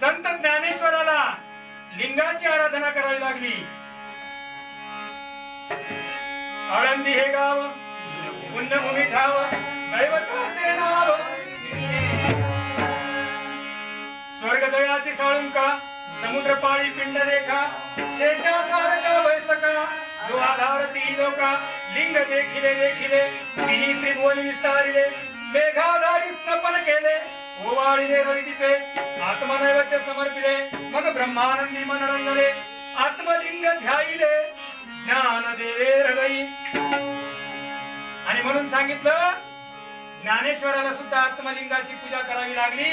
संत ज्ञानेश्वराला लिंगाची आराधना करावी लागली. आळंदी हे गाव पुण्यभूमी ठाव दैवताचे नाव, स्वर्गदयाची साळुंका समुद्र पाळी पिंड रेखा, शेषासारखा वैसका जो आधार ती लोका. लिंग देखिले देखिले मी त्रिभुवन विस्तारिले, मेघाधारी स्नपन केले ओवाळिले रविदीपे. आत्मनैवेद्य समर्पिले मग ब्रह्मानंदी मन रंगले, आत्मलिंग ध्यायिले ज्ञान देवे हृदयी. आणि म्हणून सांगितलं ज्ञानेश्वराला सुद्धा आत्मलिंगाची पूजा करावी लागली.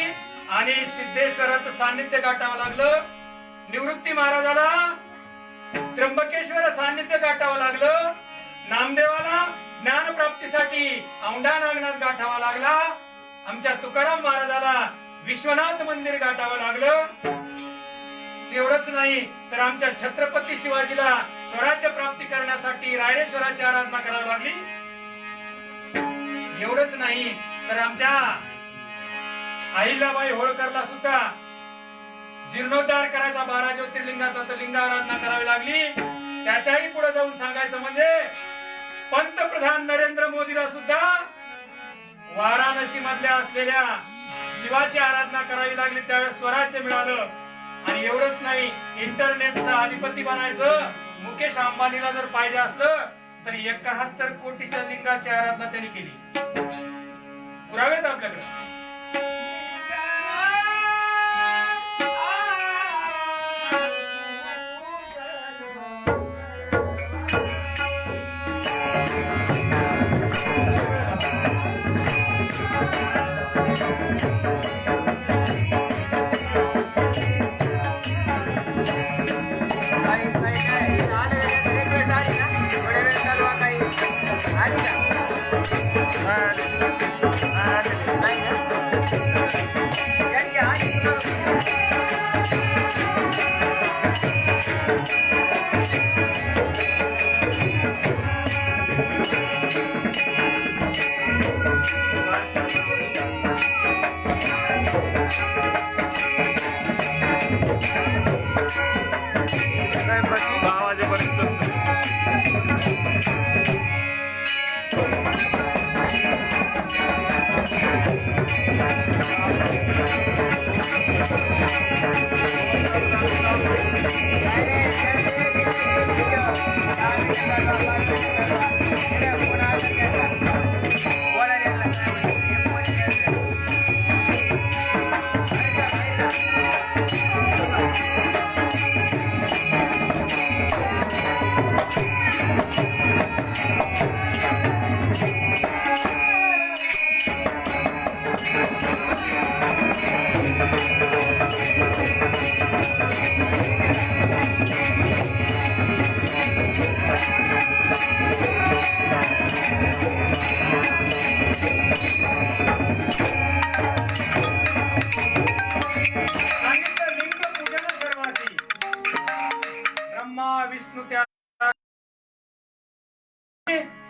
आणि सिद्धेश्वराचं सान्निध्य गाठावं लागलं. निवृत्ती महाराजाला त्र्यंबकेश्वर सान्निध्य गाठावं लागलं. नामदेवाला ज्ञान प्राप्तीसाठी औंढा नागनाथ गाठावा लागला. आमच्या तुकाराम महाराजाला विश्वनाथ मंदिर गाठावं लागलं. एवढंच नाही तर आमच्या छत्रपती शिवाजीला स्वराज्य प्राप्ती करण्यासाठी रायरेश्वराची आराधना करावी लागली. एवढंच नाही तर आमच्या अहिल्याबाई होळकरला सुद्धा जीर्णोद्धार करायचा 12 ज्योतिर्लिंगाचा तर लिंग आराधना करावी लागली. त्याच्याही पुढे जाऊन सांगायचं म्हणजे पंतप्रधान नरेंद्र मोदीला सुद्धा वाराणसी मधल्या असलेल्या शिवाची आराधना करावी लागली. त्यावेळेस स्वराज्य मिळालं. आणि एवढंच नाही, इंटरनेटचा अधिपती बनायचं मुकेश अंबानीला जर पाहिजे असलं तर 71 कोटीच्या लिंगाची आराधना त्यांनी केली. पुरावेत आपल्याकडे.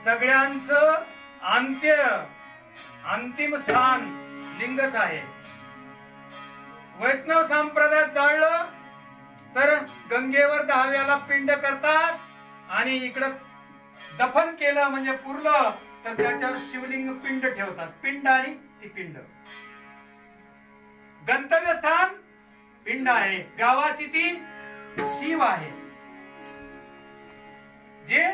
सगळ्यांचं अंतिम स्थान लिंगच आहे. वैष्णव संप्रदायात जाळलं तर गंगेवर 10व्याला पिंड करतात आणि इकडं दफन केलं म्हणजे पुरलं तर त्याच्यावर शिवलिंग पिंड ठेवतात. पिंड आणि ती पिंड. गंतव्यस्थान पिंड आहे, गावाची ती शिव आहे, जे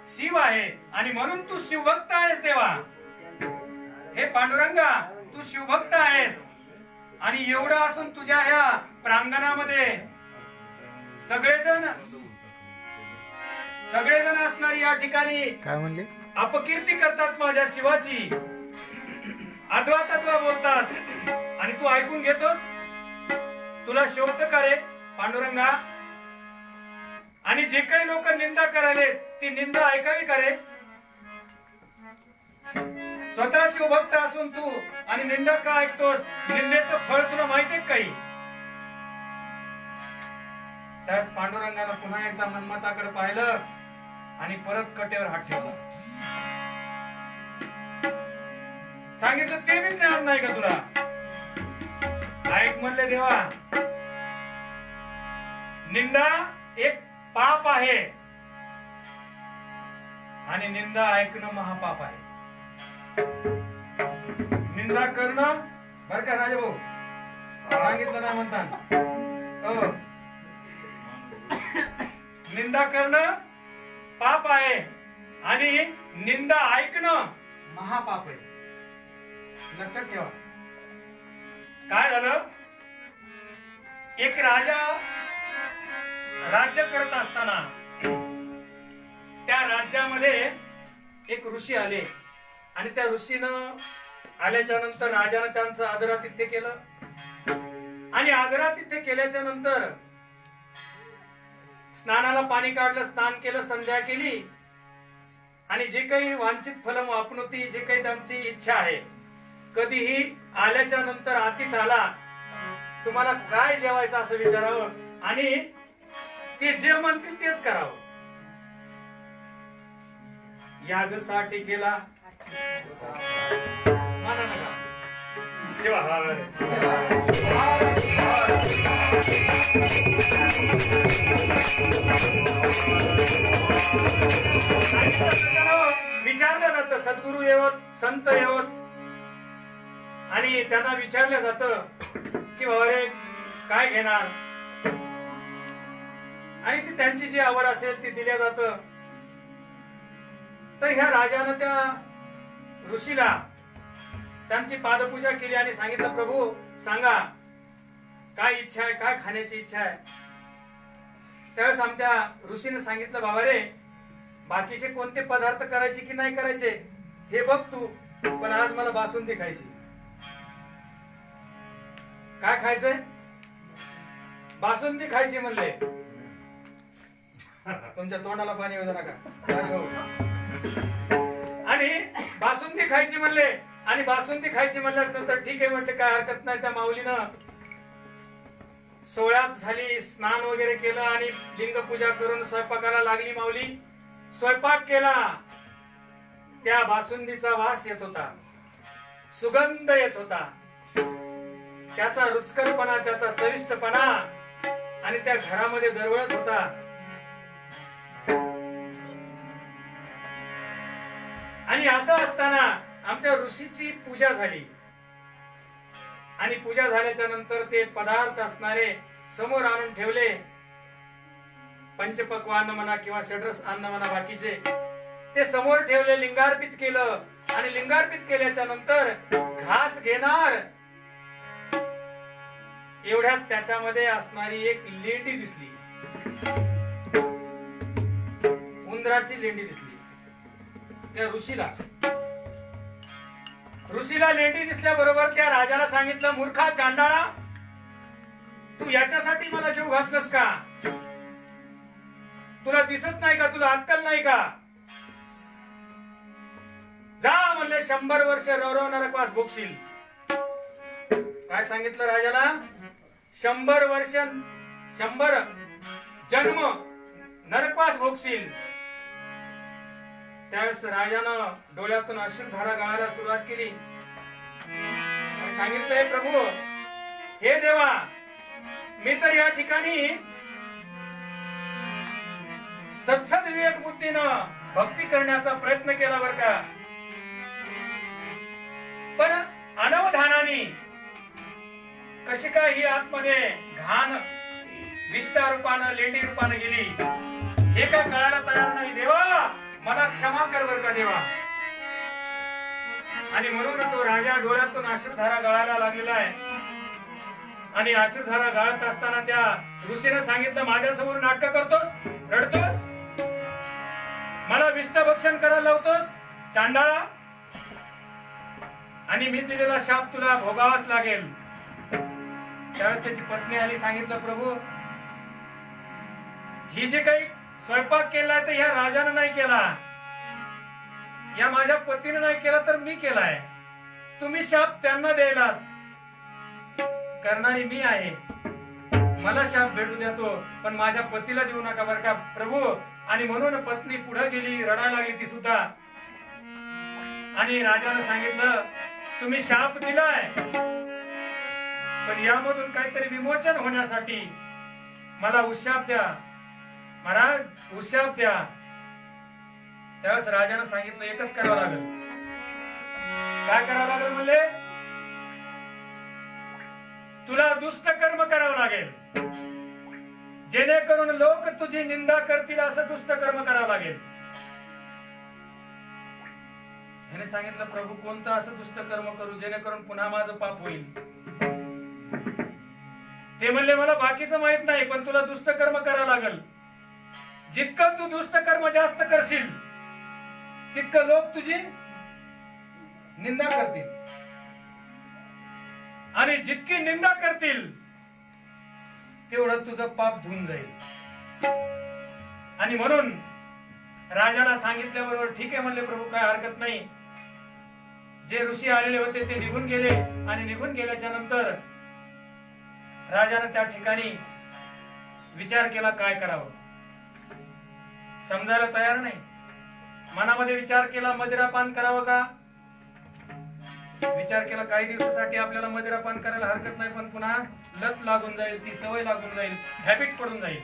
शिव आहे. आणि म्हणून तू शिवभक्त आहेस देवा. हे पांडुरंगा, तू शिवभक्त आहेस. आणि एवढं असून तुझ्या ह्या प्रांगणामध्ये सगळेजण असणारी या ठिकाणी काय म्हणले, अपकीर्ती करतात माझ्या शिवाची, अद्वा तत्वा बोलतात आणि तू ऐकून घेतोस. तुला शोभत का रे पांडुरंगा? आणि जे काही लोक निंदा करायले ती निंदा ऐकावी का रे? स्वतः शिवभक्त असून तू आणि निंदा का ऐकतोस? निंदेचं फळ तुला माहितीये काही? त्यास पांडुरंगानं पुन्हा एकदा मनमताकडे पाहिलं आणि परत कटेवर हात ठेवला. सांगितलं ते बी ज्ञान नाही का तुला? ऐक म्हणले देवा, निंदा एक पाप आहे आणि निंदा ऐकणं महापाप आहे. निंदा करणं बर का राजाभाऊ, सांगितलं ना म्हणतात हो, निंदा करणं पाप आहे आणि निंदा ऐकणं महापाप आहे. लक्षात ठेवा. काय झालं, एक राजा राज्य करत असताना त्या राज्यामध्ये एक ऋषी आले आणि त्या ऋषीनं आल्याच्या नंतर राजानं त्यांचं आदरातिथ्य केलं. आणि आदरा तिथे केल्याच्या नंतर स्नानाला पाणी काढलं, स्नान केलं, संध्या केली आणि जे काही वांछित फलम आपणुती, जे काही त्यांची इच्छा आहे, कधीही आल्याच्या नंतर आतीत आला तुम्हाला काय जेवायचं असं विचारावं आणि ते जे म्हणतील तेच करावं. याजसाठी केला म्हणा नका शिवा विचारलं जातं. सद्गुरु येवत, संत येवत आणि त्यांना विचारलं जातं की बाबा रे काय घेणार, आणि ती त्यांची जी आवड असेल ती दिल्या जातं. तर ह्या राजानं त्या ऋषीला त्यांची पादपूजा केली आणि सांगितलं प्रभू सांगा काय इच्छा आहे, काय खाण्याची इच्छा आहे. त्यावेळेस आमच्या ऋषीने सांगितलं बाबा रे बाकीचे कोणते पदार्थ करायचे की नाही करायचे हे बघ तू, पण आज मला बासुंदी खायची. काय खायचंय? बासुंदी खायची म्हणले. तुमच्या तोंडाला पाणी येऊ नका. आणि बासुंदी खायची म्हणले आणि बासुंदी खायची म्हणल्यानंतर ठीक आहे म्हटले, काय हरकत नाही. त्या माऊलीनं सोहळ्यात झाली, स्नान वगैरे केलं आणि लिंगपूजा करून स्वयंपाकाला लागली. माऊली स्वयंपाक केला. त्या बासुंदीचा वास येत होता, सुगंध येत होता, त्याचा रुचकरपणा, त्याचा चविष्टपणा आणि त्या घरामध्ये दरवळत होता. आणि असं असताना आमच्या ऋषीची पूजा झाली आणि पूजा झाल्याच्या नंतर ते पदार्थ असणारे समोर आणून ठेवले. पंचपक्वान्न म्हणा किंवा षड्रस अन्न म्हणा, बाकीचे ते समोर ठेवले. लिंगार्पित केलं आणि लिंगार्पित केल्याच्या नंतर घास घेणार एवढ्यात त्याच्यामध्ये असणारी एक लेंडी दिसली, उंदराची लेंडी दिसली त्या ऋषीला. ऋषीला लेंडी दिसल्याबरोबर त्या राजाला सांगितलं मूर्खा चांडाळा, तू याच्यासाठी मला जीव घातलंस का? तुला दिसत नाही का? तुला अक्कल नाही का? जा म्हणले 100 वर्ष रवरव नरकवास भोगशील. काय सांगितलं राजाला? 100 वर्ष 100 जन्म नरकवास भोगशील. त्यावेळेस राजानं डोळ्यातून अश्रुधारा गळायला सुरुवात केली. सांगितलंय प्रभू, हे देवा, मी तर या ठिकाणी सत्सद विवेक बुद्धीनं भक्ती करण्याचा प्रयत्न केला बर का, पण अनवधानाने कशी काय ही आतमध्ये घाण विष्ठा रूपानं, लेंडी रूपानं गेली हे काय कळायला तयार नाही. देवा मला क्षमा कर बर का देवा. आणि म्हणून तो राजा डोळ्यातून अश्रुधारा गळायला लागलेला आहे. आणि अश्रुधारा गळत असताना त्या ऋषीने सांगितलं माझ्यासमोर नाटक करतोस, रडतोस, मला विष्ठभक्षण करायला लावतोस चांडाळा, आणि मी दिलेला शाप तुला भोगावाच लागेल. त्यावेळेस त्याची पत्नी आली, सांगितलं प्रभू ही जे काही स्वयंपाक केलाय तर या राजानं नाही केला, या माझ्या पतीने नाही केला तर मी केलाय. तुम्ही शाप त्यांना द्यायला करणारी मी आहे. मला शाप भेटू देतो पण माझ्या पतीला देऊ नका बर का प्रभू. आणि म्हणून पत्नी पुढे गेली, रडायला लागली ती सुद्धा. आणि राजाने सांगितलं तुम्ही शाप दिलाय पण यामधून काहीतरी विमोचन होण्यासाठी मला उशाप द्या महाराज, उशाप द्या. त्यावेळेस राजाने सांगितलं एकच करावं लागेल. काय करावं लागेल म्हणले? तुला दुष्ट कर्म करावं लागेल, जेणेकरून लोक तुझी निंदा करतील असं दुष्ट कर्म करावं लागेल. ह्याने सांगितलं प्रभू कोणतं असं दुष्ट कर्म करू जेणेकरून पुन्हा माझं पाप होईल. ते म्हणले मला बाकीचं माहित नाही पण तुला दुष्ट कर्म करावं लागेल. जितकं तू दुष्ट कर्म जास्त करशील तितकं लोक तुझी निंदा करतील, आणि जितकी निंदा करतील तेवढं तुझं पाप धुवून जाईल. आणि म्हणून राजाला सांगितल्याबरोबर ठीक आहे म्हणले प्रभू, काय हरकत नाही. जे ऋषी आलेले होते ते निघून गेले आणि निघून गेल्याच्या नंतर राजाने त्या ठिकाणी विचार केला काय करावं. समजायला तयार नाही. मनामध्ये विचार केला मदिरापान करावं का. विचार केला काही दिवसासाठी आपल्याला मदिरापान करायला हरकत नाही, पण पुन्हा लत लागून जाईल, ती सवय लागून जाईल, हॅबिट पडून जाईल.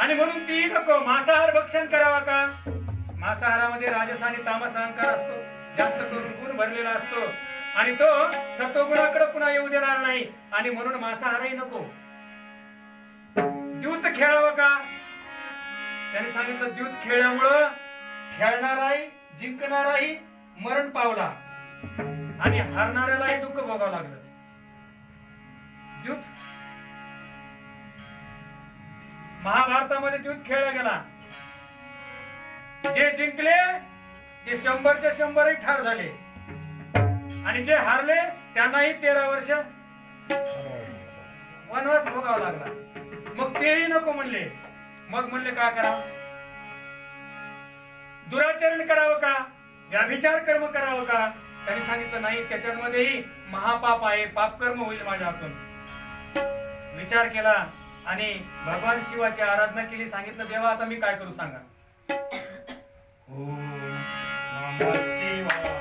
आणि म्हणून ती नको. मांसाहार भक्षण करावा का. मांसाहारामध्ये राजस आणि तामस अहंकार असतो, जास्त करून गुण भरलेला असतो आणि तो सत्वगुणाकडे पुन्हा येऊ देणार नाही. आणि म्हणून मांसाहारही नको. द्यूत खेळावं का. त्याने सांगितलं द्यूत खेळल्यामुळं खेळणाराही जिंकणाराही मरण पावला आणि हारणाऱ्यालाही दुःख भोगावं लागलं. द्यूत महाभारतामध्ये द्यूत खेळला गेला. जे जिंकले ते 100च्या 100 ठार झाले आणि जे हारले त्यांनाही 13 वर्ष वनवास भोगावा लागला. मग तेही नको म्हणले. मग म्हणले काय करावं. दुराचरण करावं का, व्याभिचार कर्म करावं का. त्यांनी सांगितलं नाही, त्याच्यामध्येही महापाप आहे, पाप कर्म होईल माझ्या हातून. विचार केला आणि भगवान शिवाची आराधना केली. सांगितलं देवा आता मी काय करू सांगा. ओम नमः शिवाय.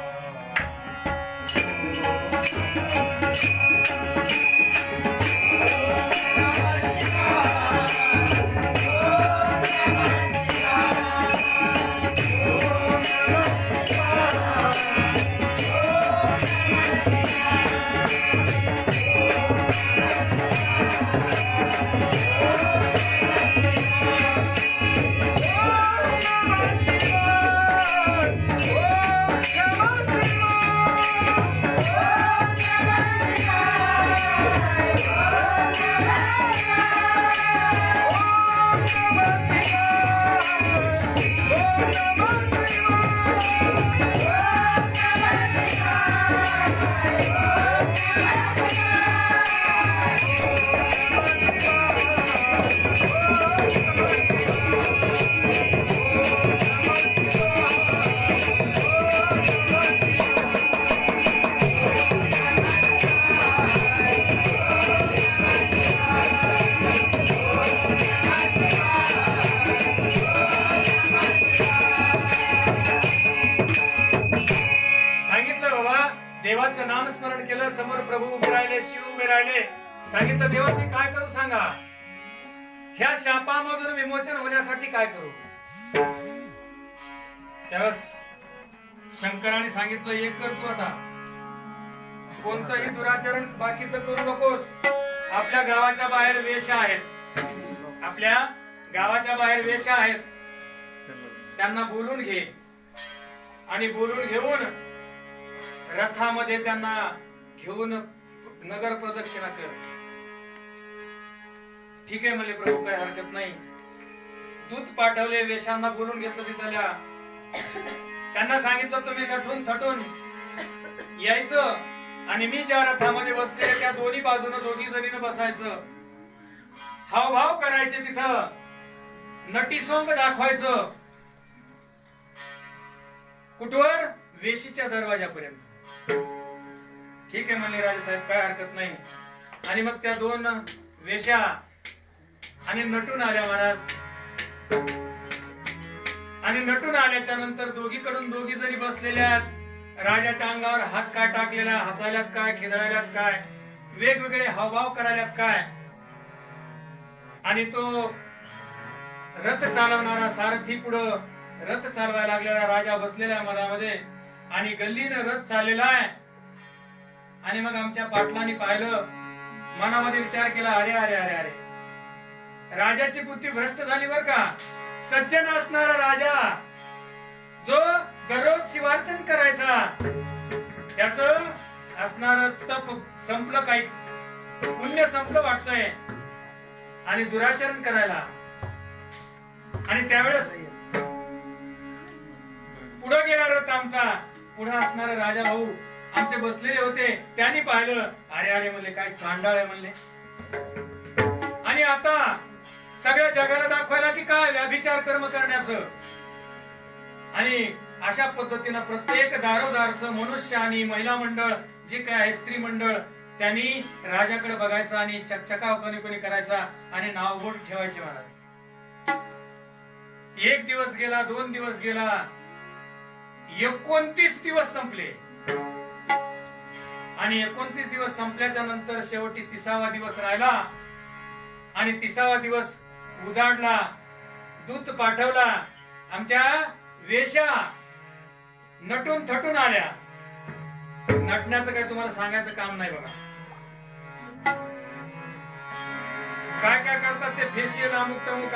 देवाचं नामस्मरण केलं. समोर प्रभू उभे राहिले, शिव उभे राहिले. सांगितलं देवा मी काय करू सांगा. ह्या शापामधून विमोचन होण्यासाठी काय करू. त्यावेळेस शंकराने सांगितलं एक कर तू आता. कोणतंही दुराचरण बाकीचं करू नकोस. आपल्या गावाच्या बाहेर वेश्या आहेत. आपल्या गावाच्या बाहेर वेश्या आहेत. त्यांना बोलून घे आणि बोलून घेऊन रथामध्ये त्यांना घेऊन नगर प्रदक्षिणा कर. ठीक आहे म्हणले प्रभू काही हरकत नाही. दूत पाठवले, वेशांना बोलून घेतलं तिथल्या. त्यांना सांगितलं तुम्ही नटून थटून यायचं आणि मी ज्या रथामध्ये बसले त्या दोन्ही बाजूने दोघी जणीनं बसायचं. हावभाव करायचे, तिथं नटी सोंग दाखवायचं. कुठवर वेशीच्या दरवाजापर्यंत. ठीक आहे म्हणले राजेसाहेब काय हरकत नाही. आणि मग त्या दोन वेश्या आणि नटून आल्या महाराज. आणि नटून आल्याच्या नंतर दोघीकडून दोघी जरी बसलेल्या राजाच्या अंगावर हात काय टाकलेला, हसायल्यात काय, खिदळायल्यात काय, वेगवेगळे हावभाव करायल्यात काय. आणि तो रथ चालवणारा सारथी पुढं रथ चालवायला लागलेला राजा बसलेला आहे मधामध्ये आणि गल्लीनं रथ चाललेला आहे. आणि मग आमच्या पाटलांनी पाहिलं, मनामध्ये विचार केला अरे अरे अरे अरे राजाची बुद्धी भ्रष्ट झाली बर का. सज्जन असणारा राजा जो दररोज शिवार्चन करायचा त्याच असणार तप संपलं, काही पुण्य संपलं वाटतंय आणि दुराचरण करायला. आणि त्यावेळेस पुढे गेला रथ आमचा. पुढे असणारा राजा भाऊ आमचे बसलेले होते, त्यांनी पाहिलं. अरे अरे म्हणले, काय चांडाळ आहे म्हणले. आणि आता सगळ्या जगाला दाखवायला की काय व्याभिचार कर्म करण्याचं. आणि अशा पद्धतीनं प्रत्येक दारोदारचं मनुष्य आणि महिला मंडळ जे काय आहे, स्त्री मंडळ, त्यांनी राजाकडे बघायचं आणि चकचकाव कोणी कोणी करायचा आणि नाव बोट ठेवायचे महाराज. एक दिवस गेला, 2 दिवस गेला, 29 दिवस संपले. आणि 29 दिवस संपल्याच्या नंतर शेवटी 30वा दिवस राहिला. आणि 30वा दिवस उजाडला. दूत पाठवला. आमच्या वेश्या नटून थटून आल्या. नटण्याचं काही तुम्हाला सांगायचं काम नाही बघा. काय काय करतात ते फेशियल अमुक टमुक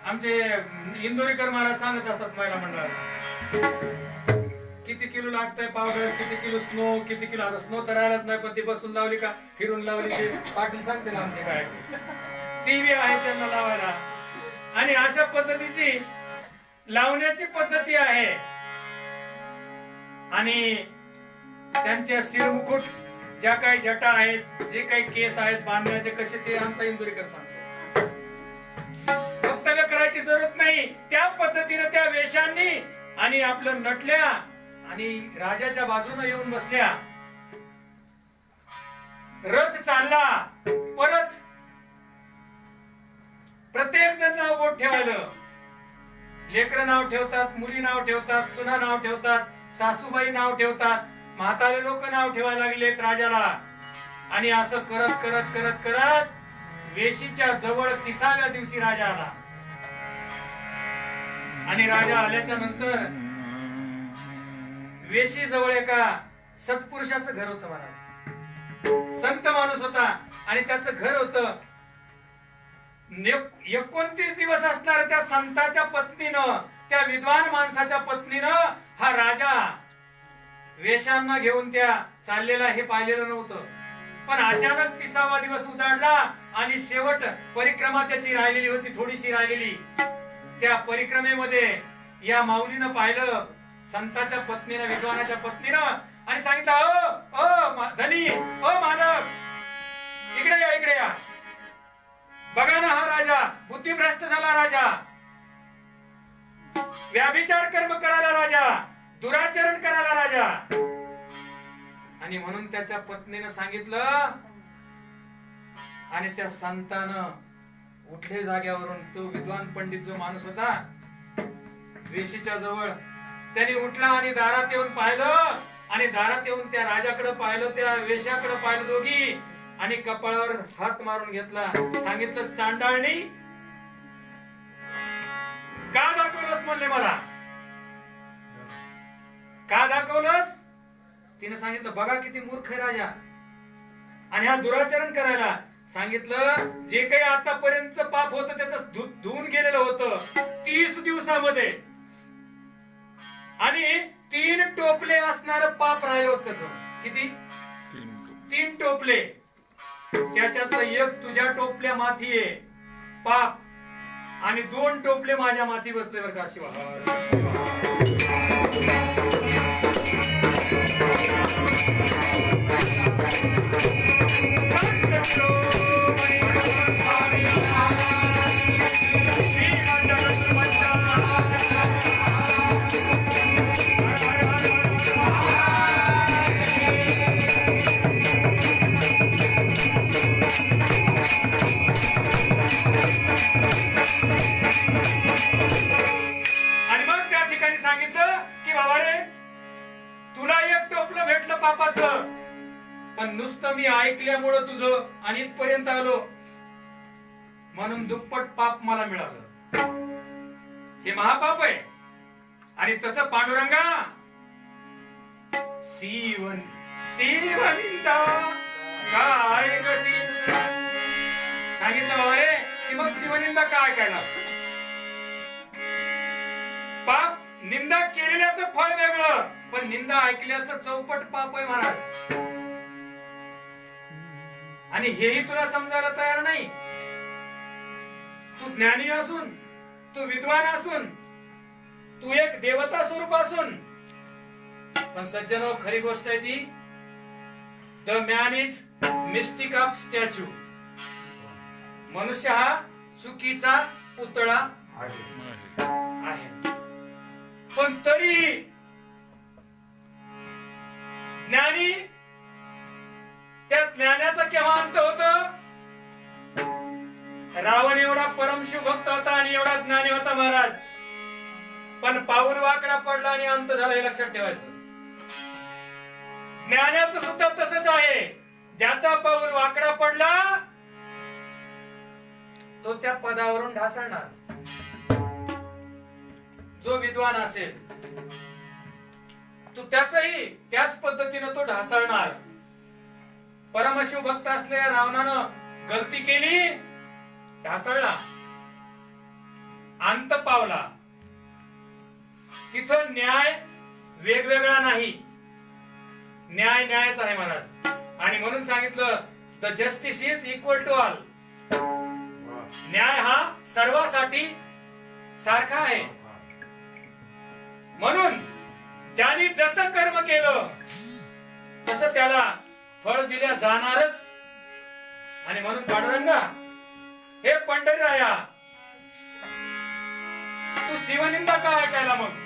आमचे इंदोरीकर महाराज सांगत असतात महिला मंडळाला. किती किलो लागतंय पावडर, किती किलो स्नो, किती किलो. आता स्नो तर राहिलाच नाही, पण ती बसून लावली का फिरून लावली ते पाटील सांगते ना आमचे काय. ती बी आहे त्यांना लावायला. आणि अशा पद्धतीची लावण्याची पद्धती आहे. आणि त्यांच्या शिरमुकुट, ज्या काही जटा आहेत, जे काही केस आहेत बांधण्याचे, कसे ते आमचा इंदुरीकर सांगतो. वक्तव्य करायची जरूरत नाही. त्या पद्धतीने त्या वेशांनी आणि आपलं नटल्या आणि राजाच्या बाजूने येऊन बसल्या. रथ चालला. परत प्रत्येक जण नाव बोट ठेवायला. लेकरं नाव ठेवतात, मुली नाव ठेवतात, सुना नाव ठेवतात, सासूबाई नाव ठेवतात, म्हातारे लोक नाव ठेवायला लागलेत राजाला. आणि असं करत करत करत करत वेशीच्या जवळ 30व्या दिवशी राजा आला. आणि राजा आल्याच्या नंतर वेशी जवळ एका सत्पुरुषाचं घर होतं महाराज. संत माणूस होता आणि त्याचं घर होतं. 29 दिवस असणाऱ्या त्या संताच्या पत्नीनं, त्या विद्वान माणसाच्या पत्नीनं हा राजा वेशांना घेऊन त्या चाललेला हे पाहिलेलं नव्हतं. पण अचानक 30वा दिवस उजाडला आणि शेवट परिक्रमा त्याची राहिलेली होती, थोडीशी राहिलेली. त्या परिक्रमेमध्ये या माऊलीनं पाहिलं, संताच्या पत्नीनं, विद्वानाच्या पत्नीनं, आणि सांगितलं, ओ धनी, ओ मालक, इकडे या, इकडे या. बघा ना, हा राजा बुद्धिभ्रष्ट झाला. राजा व्याभिचार कर्म करायला, राजा दुराचरण करायला राजा. आणि म्हणून त्याच्या पत्नीनं सांगितलं. आणि त्या संतानं उठले जाग्यावरून. तो विद्वान पंडित जो माणूस होता वेशीच्या जवळ, त्याने उठला आणि दारात येऊन पाहिलं. आणि दारात येऊन त्या राजाकडे पाहिलं, त्या वेशाकडे पाहिलं दोघी. आणि कपाळावर हात मारून घेतला. सांगितलं, चांडाळणी का दाखवलंस म्हणले मला, का दाखवलंस. तिने सांगितलं, बघा किती मूर्ख आहे राजा, आणि हा दुराचरण करायला. सांगितलं, जे काही आतापर्यंत पाप होतं त्याचं धुवून गेलेलं होतं 30 दिवसामध्ये. आणि 3 टोपले असणार पाप राहिलं होतं त्याचं. किती? 3 टोपले. त्याच्यातलं एक तुझ्या टोपल्या माथी आहे पाप, आणि 2 टोपले माझ्या माथी बसले बरं का. आणि मग त्या ठिकाणी सांगितलं की बाबा रे, तुला एक टोपलं भेटलं पापाचं, पण नुसतं मी ऐकल्यामुळं तुझं आणि इथपर्यंत आलो म्हणून दुप्पट पाप मला मिळालं. हे महापाप आहे. आणि तसं पांडुरंगा, शिवनिंदा काय कशी सांगितलं बाबा रे, की मग शिवनिंदा काय केला. पाप निंदा केलेल्याचं फळ वेगळं, पण निंदा ऐकल्याचं चौपट पाप आहे महाराज. आणि हेही तुला समजायला तयार नाही. तू ज्ञानी असून, तू विद्वान असून, तू एक देवता स्वरूप असून पण सज्जनो खरी गोष्ट आहे ती, the man is mistake of statue. मनुष्य हा चुकीचा पुतळा आहे. पण तरी ज्ञानी, त्या ज्ञानाचा केव्हा अंत होतो? रावण एवढा परमशिव भक्त होता आणि एवढा ज्ञानी होता महाराज, पण पाऊल वाकडा पडला आणि अंत झाला, हे लक्षात ठेवायचं. ज्ञानाचं सुद्धा तसंच आहे. ज्याचा पाऊल वाकडा पडला तो त्या पदावरून ढासळणार. जो विद्वान असेल तो त्याचही त्याच पद्धतीने तो ढासळणार. परमशिव भक्त असलेल्या रावणानं गलती केली, ढासळला, अंत पावला. तिथं न्याय वेगवेगळा नाही, न्याय न्यायच आहे महाराज. आणि म्हणून सांगितलं the justice is equal to all. न्याय हा सर्वांसाठी सारखा आहे. म्हणून ज्याने जसं कर्म केलं तसं त्याला फळ दिल्या जाणारच. आणि म्हणून पांडुरंगा, हे पंढरीराया, तू शिवनिंदा का ऐकायला? मग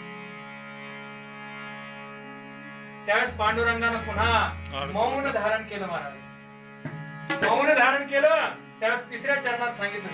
त्यावेळेस पांडुरंगानं पुन्हा मौन धारण केलं महाराज. मौन धारण केलं त्यावेळेस तिसऱ्या चरणात सांगितलं,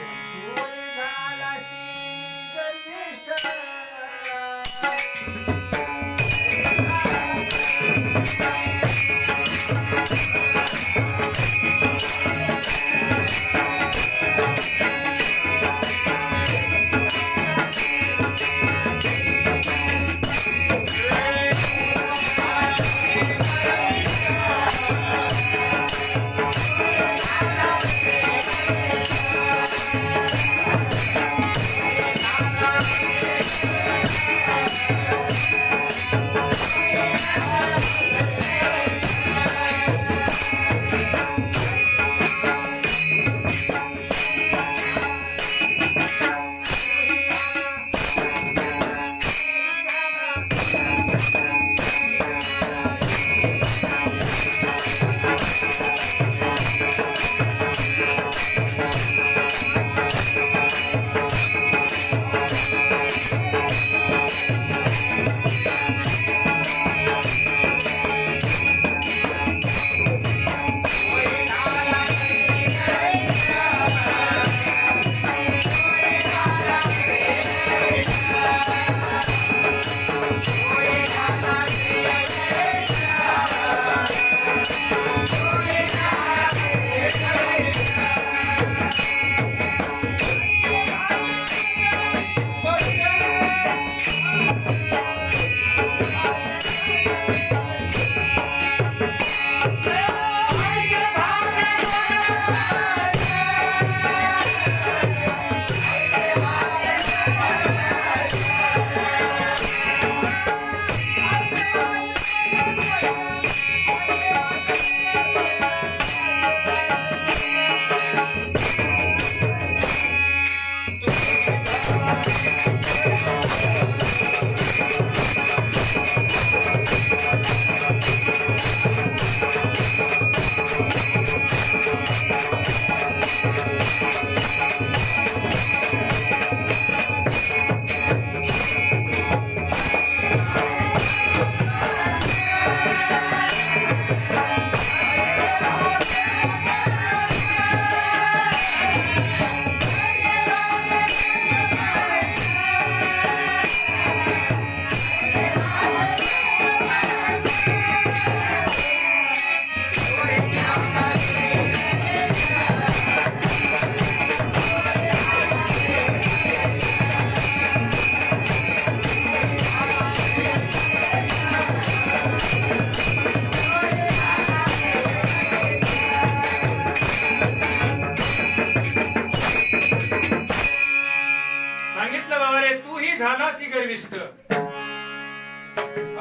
झालासी गर्विष्ठ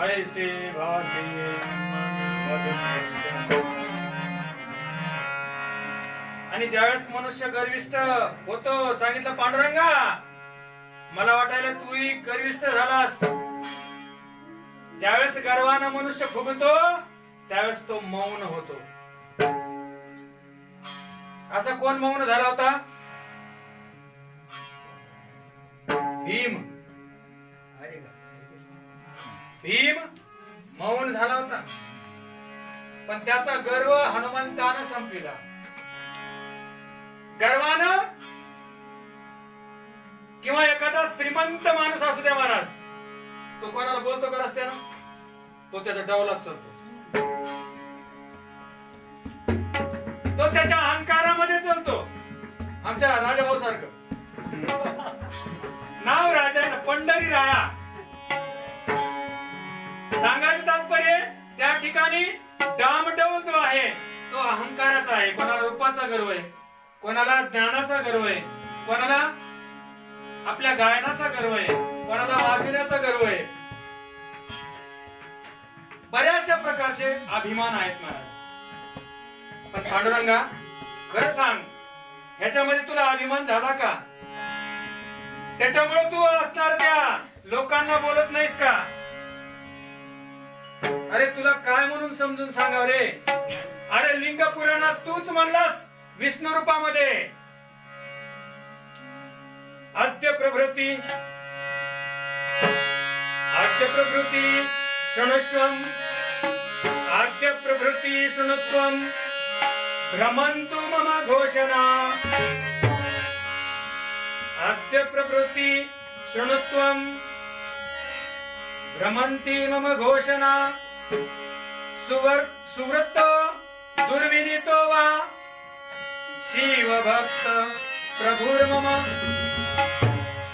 ऐसे भासे वजश्रेष्ठ. आणि ज्यावेळेस मनुष्य गर्विष्ठ होतो, सांगितलं पांडुरंगा मला वाटायला तूही गर्विष्ठ झालास. ज्यावेळेस गर्वानं मनुष्य फुगतो त्यावेळेस तो मौन होतो. असा कोण मौन झाला होता? भीम. भीम मौन झाला होता, पण त्याचा गर्व हनुमंतानं संपविला. गर्वानं किंवा एखादा श्रीमंत माणूस असू द्या महाराज, तो कोणाला बोलतो का रस्त्यानं? तो त्याचा डवलाच चालतो, तो त्याच्या अहंकारामध्ये चालतो. आमच्या राजाभाऊ सारखं नाव राजा आहे ना, पंढरी राया. सांगायचं तात्पर्य त्या ठिकाणी डामडौल जो आहे तो अहंकाराचा आहे. कोणाला रूपाचा गर्व आहे, कोणाला ज्ञानाचा गर्व आहे, कोणाला आपल्या गायनाचा गर्व आहे, कोणाला वाचण्याचा गर्व आहे. बऱ्याचशा प्रकारचे अभिमान आहेत महाराज. पण पांडुरंगा खरं सांग, ह्याच्यामध्ये तुला अभिमान झाला का? त्याच्यामुळे तू असणार त्या लोकांना बोलत नाहीस का? अरे तुला काय म्हणून समजून सांगाव रे? अरे लिंग पुराणात तूच म्हणलास विष्णू रूपामध्ये आद्य प्रभृती शृणुष्वम, आद्य प्रभृती शृणुत्वम, भ्रमन्तु मम घोषणा. आद्य प्रभृती शृणुत्वम, भ्रमन्ति मम घोषणा. सुवृत्त दुर्विनीतो वा शिव भक्त प्रभुर्मम.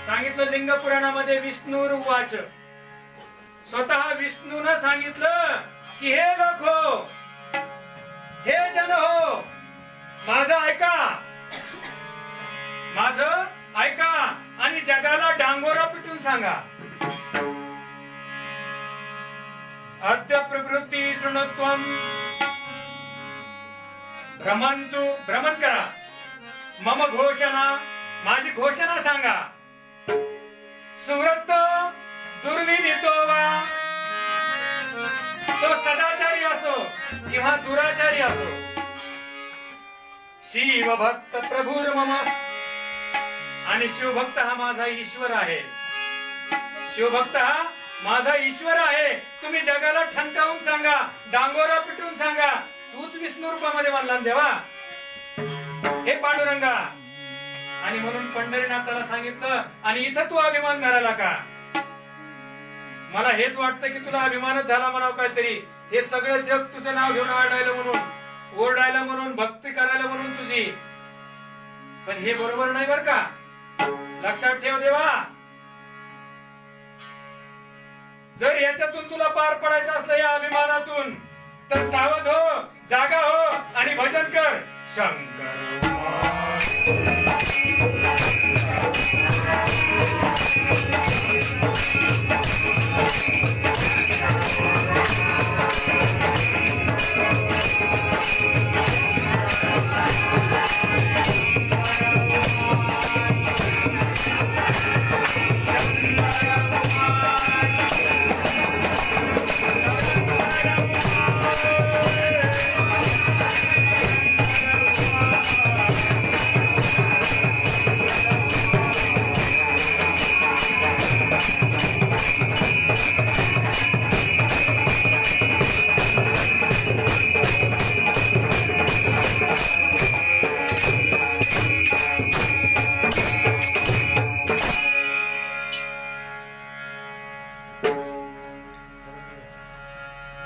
सांगितलं लिंग पुराणामध्ये विष्णू उवाच. स्वतः विष्णूनं सांगितलं की हे लोक हो, हे जन हो, माझं ऐका, माझं ऐका आणि जगाला डांगोरा पिटून सांगा. अद्य प्रवृत्ती शृणुत्वम, भ्रमन्तु भ्रमण करा, मम घोषणा माझी घोषणा सांगा. सुव्रत दुर्विनीतो वा, तो सदाचारी असो किंवा दुराचारी असो. शिव भक्त प्रभुर्मम, आणि शिवभक्त हा माझा ईश्वर आहे. शिवभक्त हा माझा ईश्वर आहे. तुम्ही जगाला ठणकावून सांगा, डांगोरा पिटून सांगा, तूच विष्णू रूपामध्ये मानला देवा, हे पांडुरंगा. आणि म्हणून पंढरीनाथाला सांगितलं, आणि इथं तू अभिमान धरायला का? मला हेच वाटतं की तुला अभिमानच झाला म्हणावं काहीतरी. हे सगळं जग तुझं नाव घेऊन आरडायला म्हणून, ओरडायला म्हणून, भक्ती करायला म्हणून तुझी. पण हे बरोबर नाही बर का, लक्षात ठेव देवा. जर याच्यातून तुला पार पडायचं असलं या अभिमानातून, तर सावध हो, जागा हो आणि भजन कर. शंकर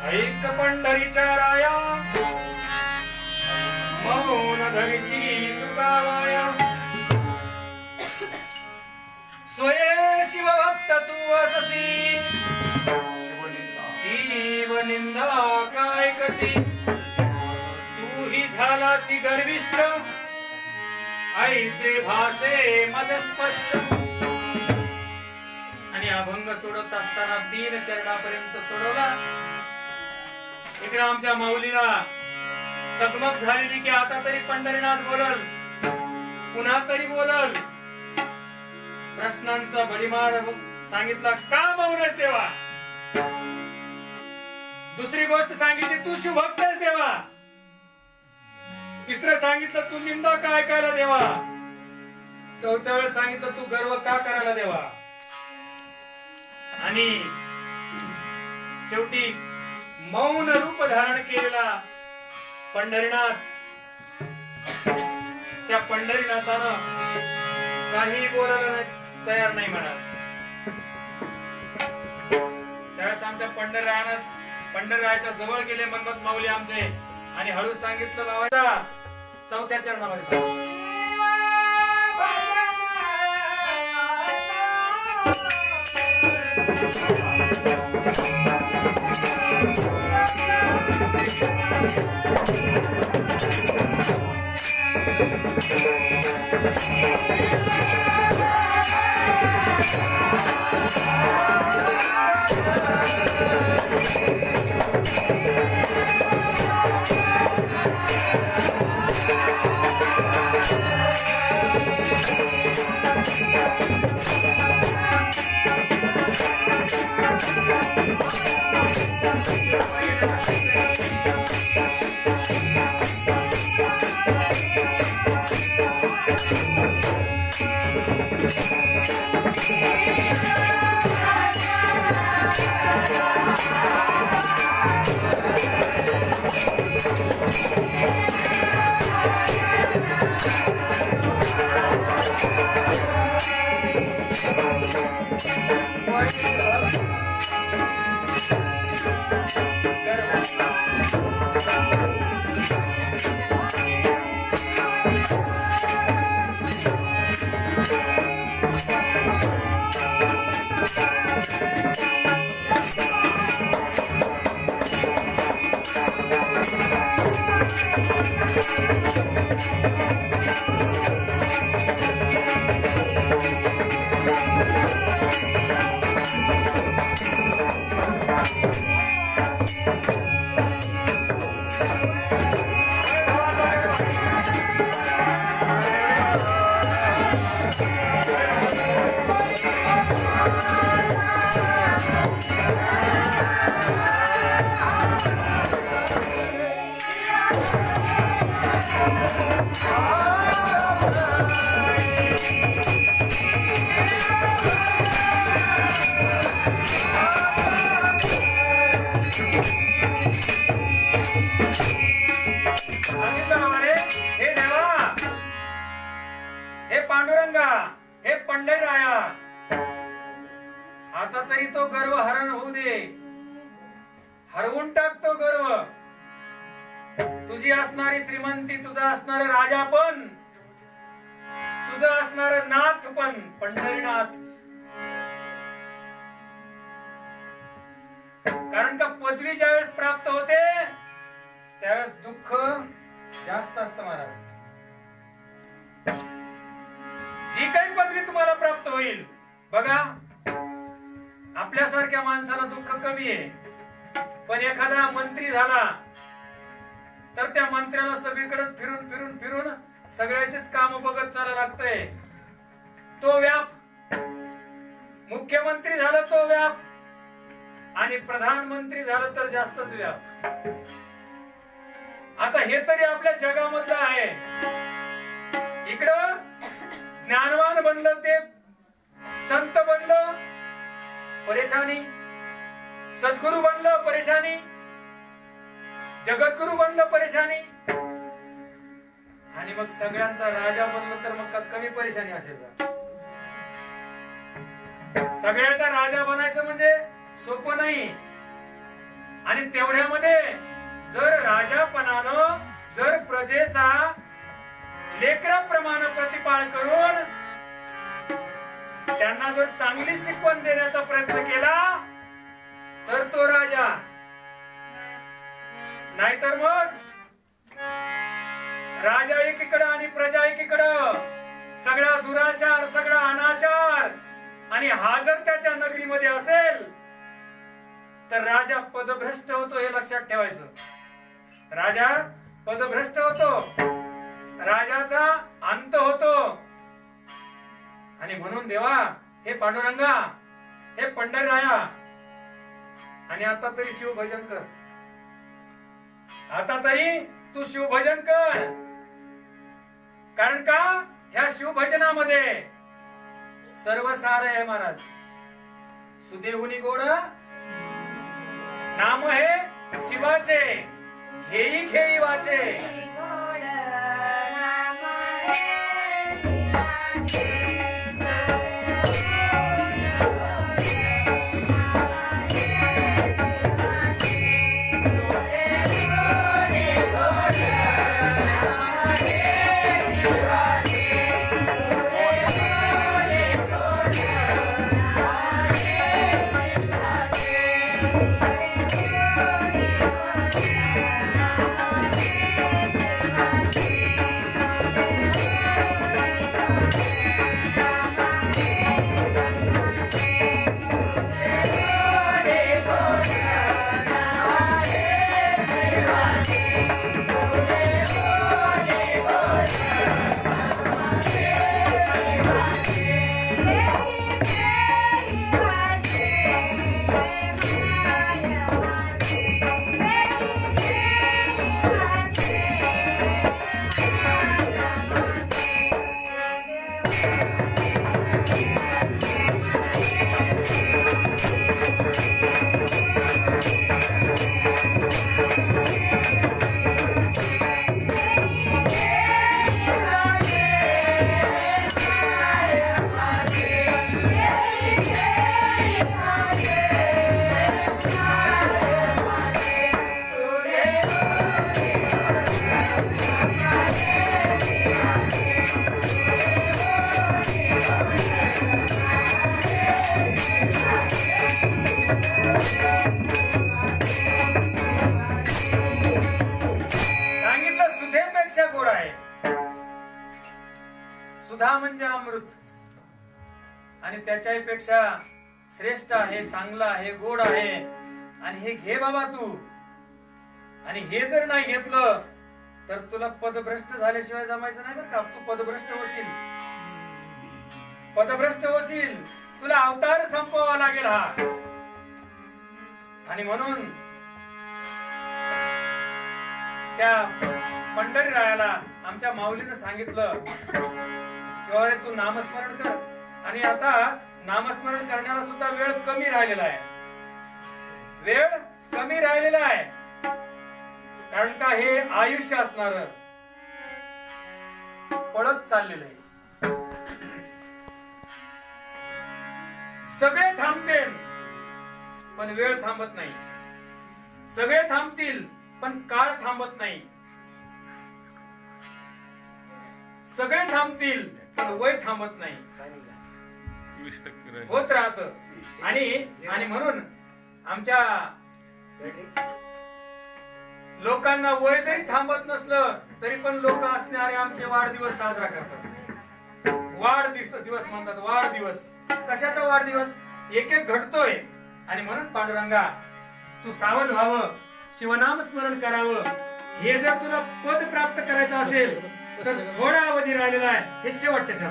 ऐक पंढरीच्या राया, मौन धरिशी तुका माया. स्वये शिवभक्त तू अससी, शिव निंदा काय कशी. तू ही झालासी गर्विष्ठ, ऐसे भासे मद स्पष्ट. आणि अभंग सोडत असताना 3 चरणापर्यंत सोडवला. इकडे आमच्या माऊलीला तगमग झालेली की आता तरी पंढरीनाथ बोलल, पुन्हा तरी बोलल. प्रश्नांचा भडीमार सांगितला, का मौनच देवा? दुसरी गोष्ट सांगितली तू शिवभक्त आहेस देवा. तिसरं सांगितलं तू निंदा का ऐकायला देवा. चौथ्या वेळेस सांगितलं तू गर्व का करायला देवा. आणि शेवटी मौन रूप धारण केलेला पंढरीनाथ, त्या पंढरीनाथानं काही बोलायला तयार नाही म्हणा. त्यावेळेस आमच्या पंढररायाच्या जवळ गेले मनमत माऊली आमचे आणि हळूच सांगितलं बाबा चौथ्या चरणामध्ये सांगितलं. आता तरी तो गर्व हरण होऊ दे. हरवून टाक तो गर्व. तुझी असणारी श्रीमंती, तुझा असणार राजापण, तुझं असणार नाथ पण पंढरीनाथ. कारण का पदवी ज्यावेळेस प्राप्त होते त्यावेळेस दुःख जास्त असतं महाराज. जी काही पदवी तुम्हाला प्राप्त होईल बघा, आपल्यासारख्या माणसाला दुःख कमी आहे. पण एखादा मंत्री झाला तर त्या मंत्र्याला सगळीकडे फिरून फिरून फिरून सगळ्याचेच काम बघत चालायला लागतंय. तो व्याप. मुख्यमंत्री झाला तो व्याप आणि प्रधानमंत्री झालं तर जास्तच व्याप. आता हे तरी आपल्या जगामधलं आहे. इकडं ज्ञानवान बनलं, ते संत बनलं परेशानी, सद्गुरु बनलं परेशानी, जगद्गुरु बनलं परेशानी, आणि मग सगळ्यांचा राजा बनलं तर मग कमी परेशानी असेल का? सगळ्याचा राजा बनायचं म्हणजे सोपं नाही. आणि तेवढ्यामध्ये जर राजापणानं जर प्रजेचा लेकराप्रमाणे प्रतिपाळ करून त्यांना जर चांगली शिकवण देण्याचा प्रयत्न केला तर तो राजा. नाहीतर मग राजा एकीकडे आणि प्रजा एकीकडे, सगळा दुराचार, सगळा अनाचार. आणि हा जर त्याच्या नगरीमध्ये असेल तर राजा पदभ्रष्ट होतो, हे लक्षात ठेवायचं. राजा पदभ्रष्ट होतो, राजाचा अंत होतो. आणि म्हणून देवा, हे पांडुरंगा, हे पंढरीराया, आणि आता तरी शिवभजन कर. आता तरी तू शिवभजन कर, कारण का ह्या शिवभजनामध्ये सर्व सार आहे महाराज. सुदेहुनी गोड नाम हे शिवाचे, घेई घेई वाचे. सुधा म्हणजे अमृत, आणि त्याच्याही पेक्षा श्रेष्ठ आहे, चांगला आहे, गोड आहे. आणि हे घे बाबा तू, आणि हे जर नाही घेतलं तर तुला पदभ्रष्ट झाल्याशिवाय जमायचं नाही बरं का. तू पदभ्रष्ट होशील, पदभ्रष्ट होशील, तुला अवतार संपवावा लागेल हा. आणि म्हणून त्या पंढरीरायाला आमच्या माऊलीनं सांगितलं अरे तू नामस्मरण कर. आणि आता नामस्मरण करण्याला सुद्धा वेळ कमी राहिलेला आहे, वेळ कमी राहिलेला आहे. कारण का हे आयुष्य असणार पळत चाललेलं आहे. सगळे थांबतील पण वेळ थांबत नाही, सगळे थांबतील पण काळ थांबत नाही, सगळे थांबतील पण वय थांबत नाही, होत राहत. आणि म्हणून आमच्या लोकांना वय जरी थांबत नसलं तरी पण लोक असणारे आमचे वाढदिवस साजरा करतात. वाढदिवस म्हणतात, वाढदिवस. कशाचा वाढदिवस? एक एक घडतोय. आणि म्हणून पांडुरंगा तू सावध व्हावं, शिवनाम स्मरण करावं. हे जर तुला पद प्राप्त करायचं असेल तर थोडा अवधी राहिलेला आहे, हे शेवटच्या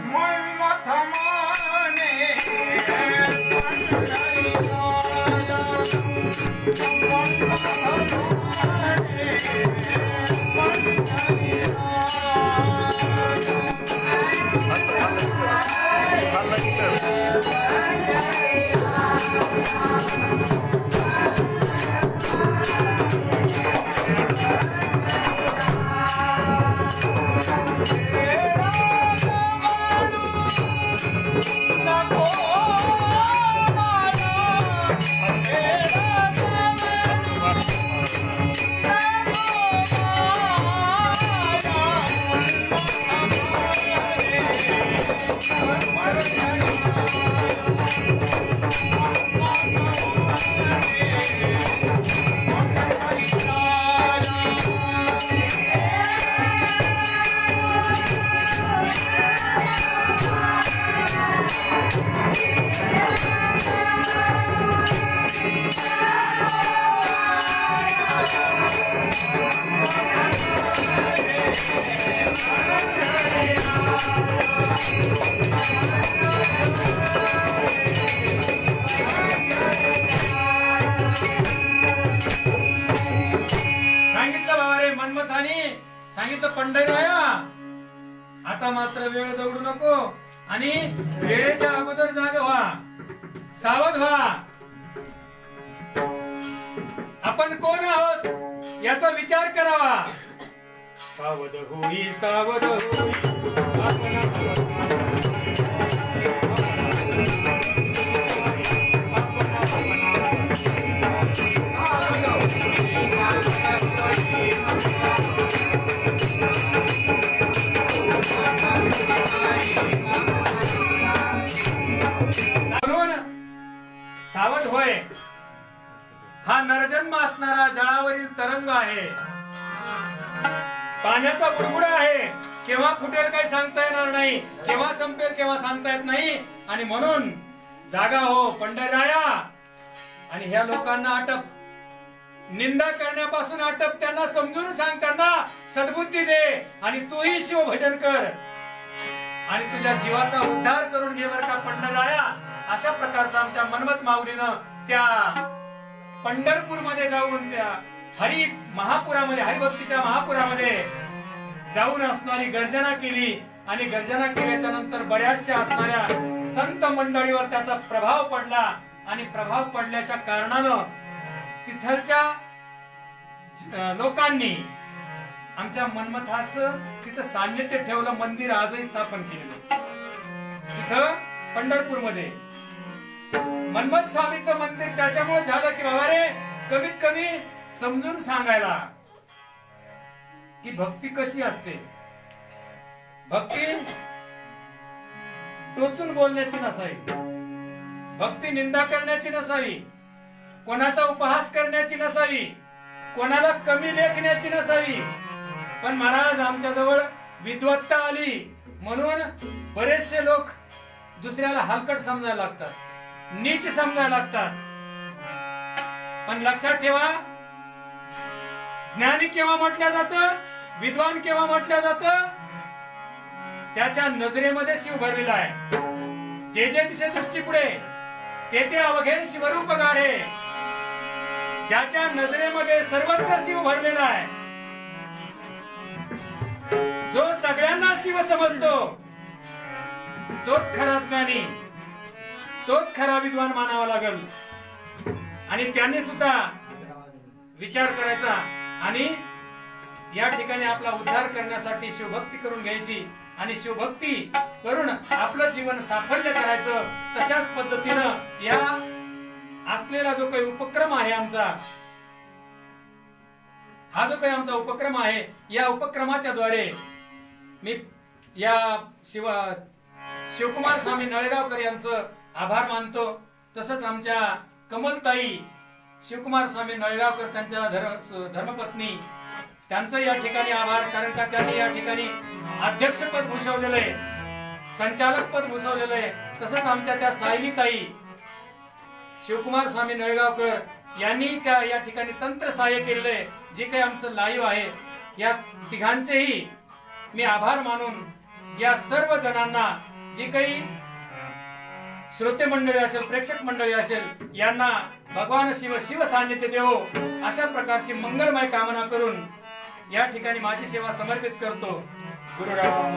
सांगितलं पंढरीराया आता मात्र वेळ दौडू नको आणि वेळेच्या अगोदर जाग व्हा, सावध व्हा. आपण कोण आहोत याचा विचार करावा. सावध होई सावध होई म्हणून सावध होय हा नरजन्म असणारा जळावरील तरंग आहे, पाण्याचा बुडबुडा आहे. केव्हा फुटेल काही सांगता येणार नाही, केव्हा संपेल केव्हा सांगता येत नाही. आणि म्हणून जागा हो पंढरीराया आणि ह्या लोकांना आटप, निंदा करण्यापासून आटप, त्यांना समजून सांग, त्यांना सद्बुद्धी दे आणि तूही शिवभजन कर आणि तुझ्या जीवाचा उद्धार करून घे बर का पंढरीराया. अशा प्रकारचा आमच्या मनमत माऊलीनं त्या पंढरपूर मध्ये जाऊन त्या हरी महापुरामध्ये, हरिभक्तीच्या महापुरामध्ये जाऊन असणारी गर्जना केली आणि गर्जना केल्याच्या नंतर बऱ्याचशा असणाऱ्या संत मंडळीवर त्याचा प्रभाव पडला आणि प्रभाव पडल्याच्या कारणानं तिथलच्या लोकांनी आमच्या मनमथाचं तिथं सान्निध्य ठेवलं, मंदिर आजही स्थापन केलेलं तिथं पंढरपूर मध्ये. मनमथ स्वामीचं मंदिर त्याच्यामुळे झालं की बाबा रे कमीत कमी समजून सांगायला की भक्ती कशी असते. भक्ती टोचून बोलण्याची नसावी, भक्ती निंदा करण्याची नसावी, कोणाचा उपहास करण्याची नसावी, कोणाला कमी लेखण्याची नसावी. पण महाराज आमच्या जवळ विद्वत्ता आली म्हणून बरेचसे लोक दुसऱ्याला हलकट समजायला लागतात, नीच समजायला लागतात. पण लक्षात ठेवा ज्ञानी केव्हा म्हटलं जातं, विद्वान केव्हा म्हटलं जातं, त्याच्या नजरेमध्ये शिव भरलेला आहे. जे जे दिसे दृष्टी पुढे ते ते अवघे शिवरूप गाढे. ज्याच्या नजरेमध्ये सर्वत्र शिव भरलेला आहे, जो सगळ्यांना शिव समजतो तोच खरा ज्ञानी, तोच खरा विद्वान मानावा लागल. आणि त्यांनी सुद्धा विचार करायचा आणि या ठिकाणी आपला उद्धार करण्यासाठी शिवभक्ती करून घ्यायची आणि शिवभक्ती करून आपलं जीवन साफल्य करायचं. तशाच पद्धतीनं या असलेला जो काही उपक्रम आहे आमचा, हा जो काही आमचा उपक्रम आहे, या उपक्रमाच्या द्वारे मी या शिवकुमार स्वामी नळेगावकर यांचं आभार मानतो. तसंच आमच्या कमलताई शिवकुमार स्वामी नळेगावकर त्यांच्या धर्मपत्नी त्यांचं या ठिकाणी आभार, कारण का त्यांनी या ठिकाणी अध्यक्षपद भूषवलेलं आहे, संचालक पद भूषवलेलं आहे. तसंच आमच्या त्या सायलीताई शिवकुमार स्वामी नळेगावकर यांनी त्या या ठिकाणी तंत्र सहाय्य केलेलं आहे. जे काही आमचं लाईव्ह आहे या तिघांचेही मी आभार मानून या सर्व जणांना, जे काही श्रोते मंडळी असेल, प्रेक्षक मंडळी असेल, यांना भगवान शिव सान्निध्य देवो अशा प्रकारची मंगलमय कामना करून या ठिकाणी माझी सेवा समर्पित करतो. गुरुराम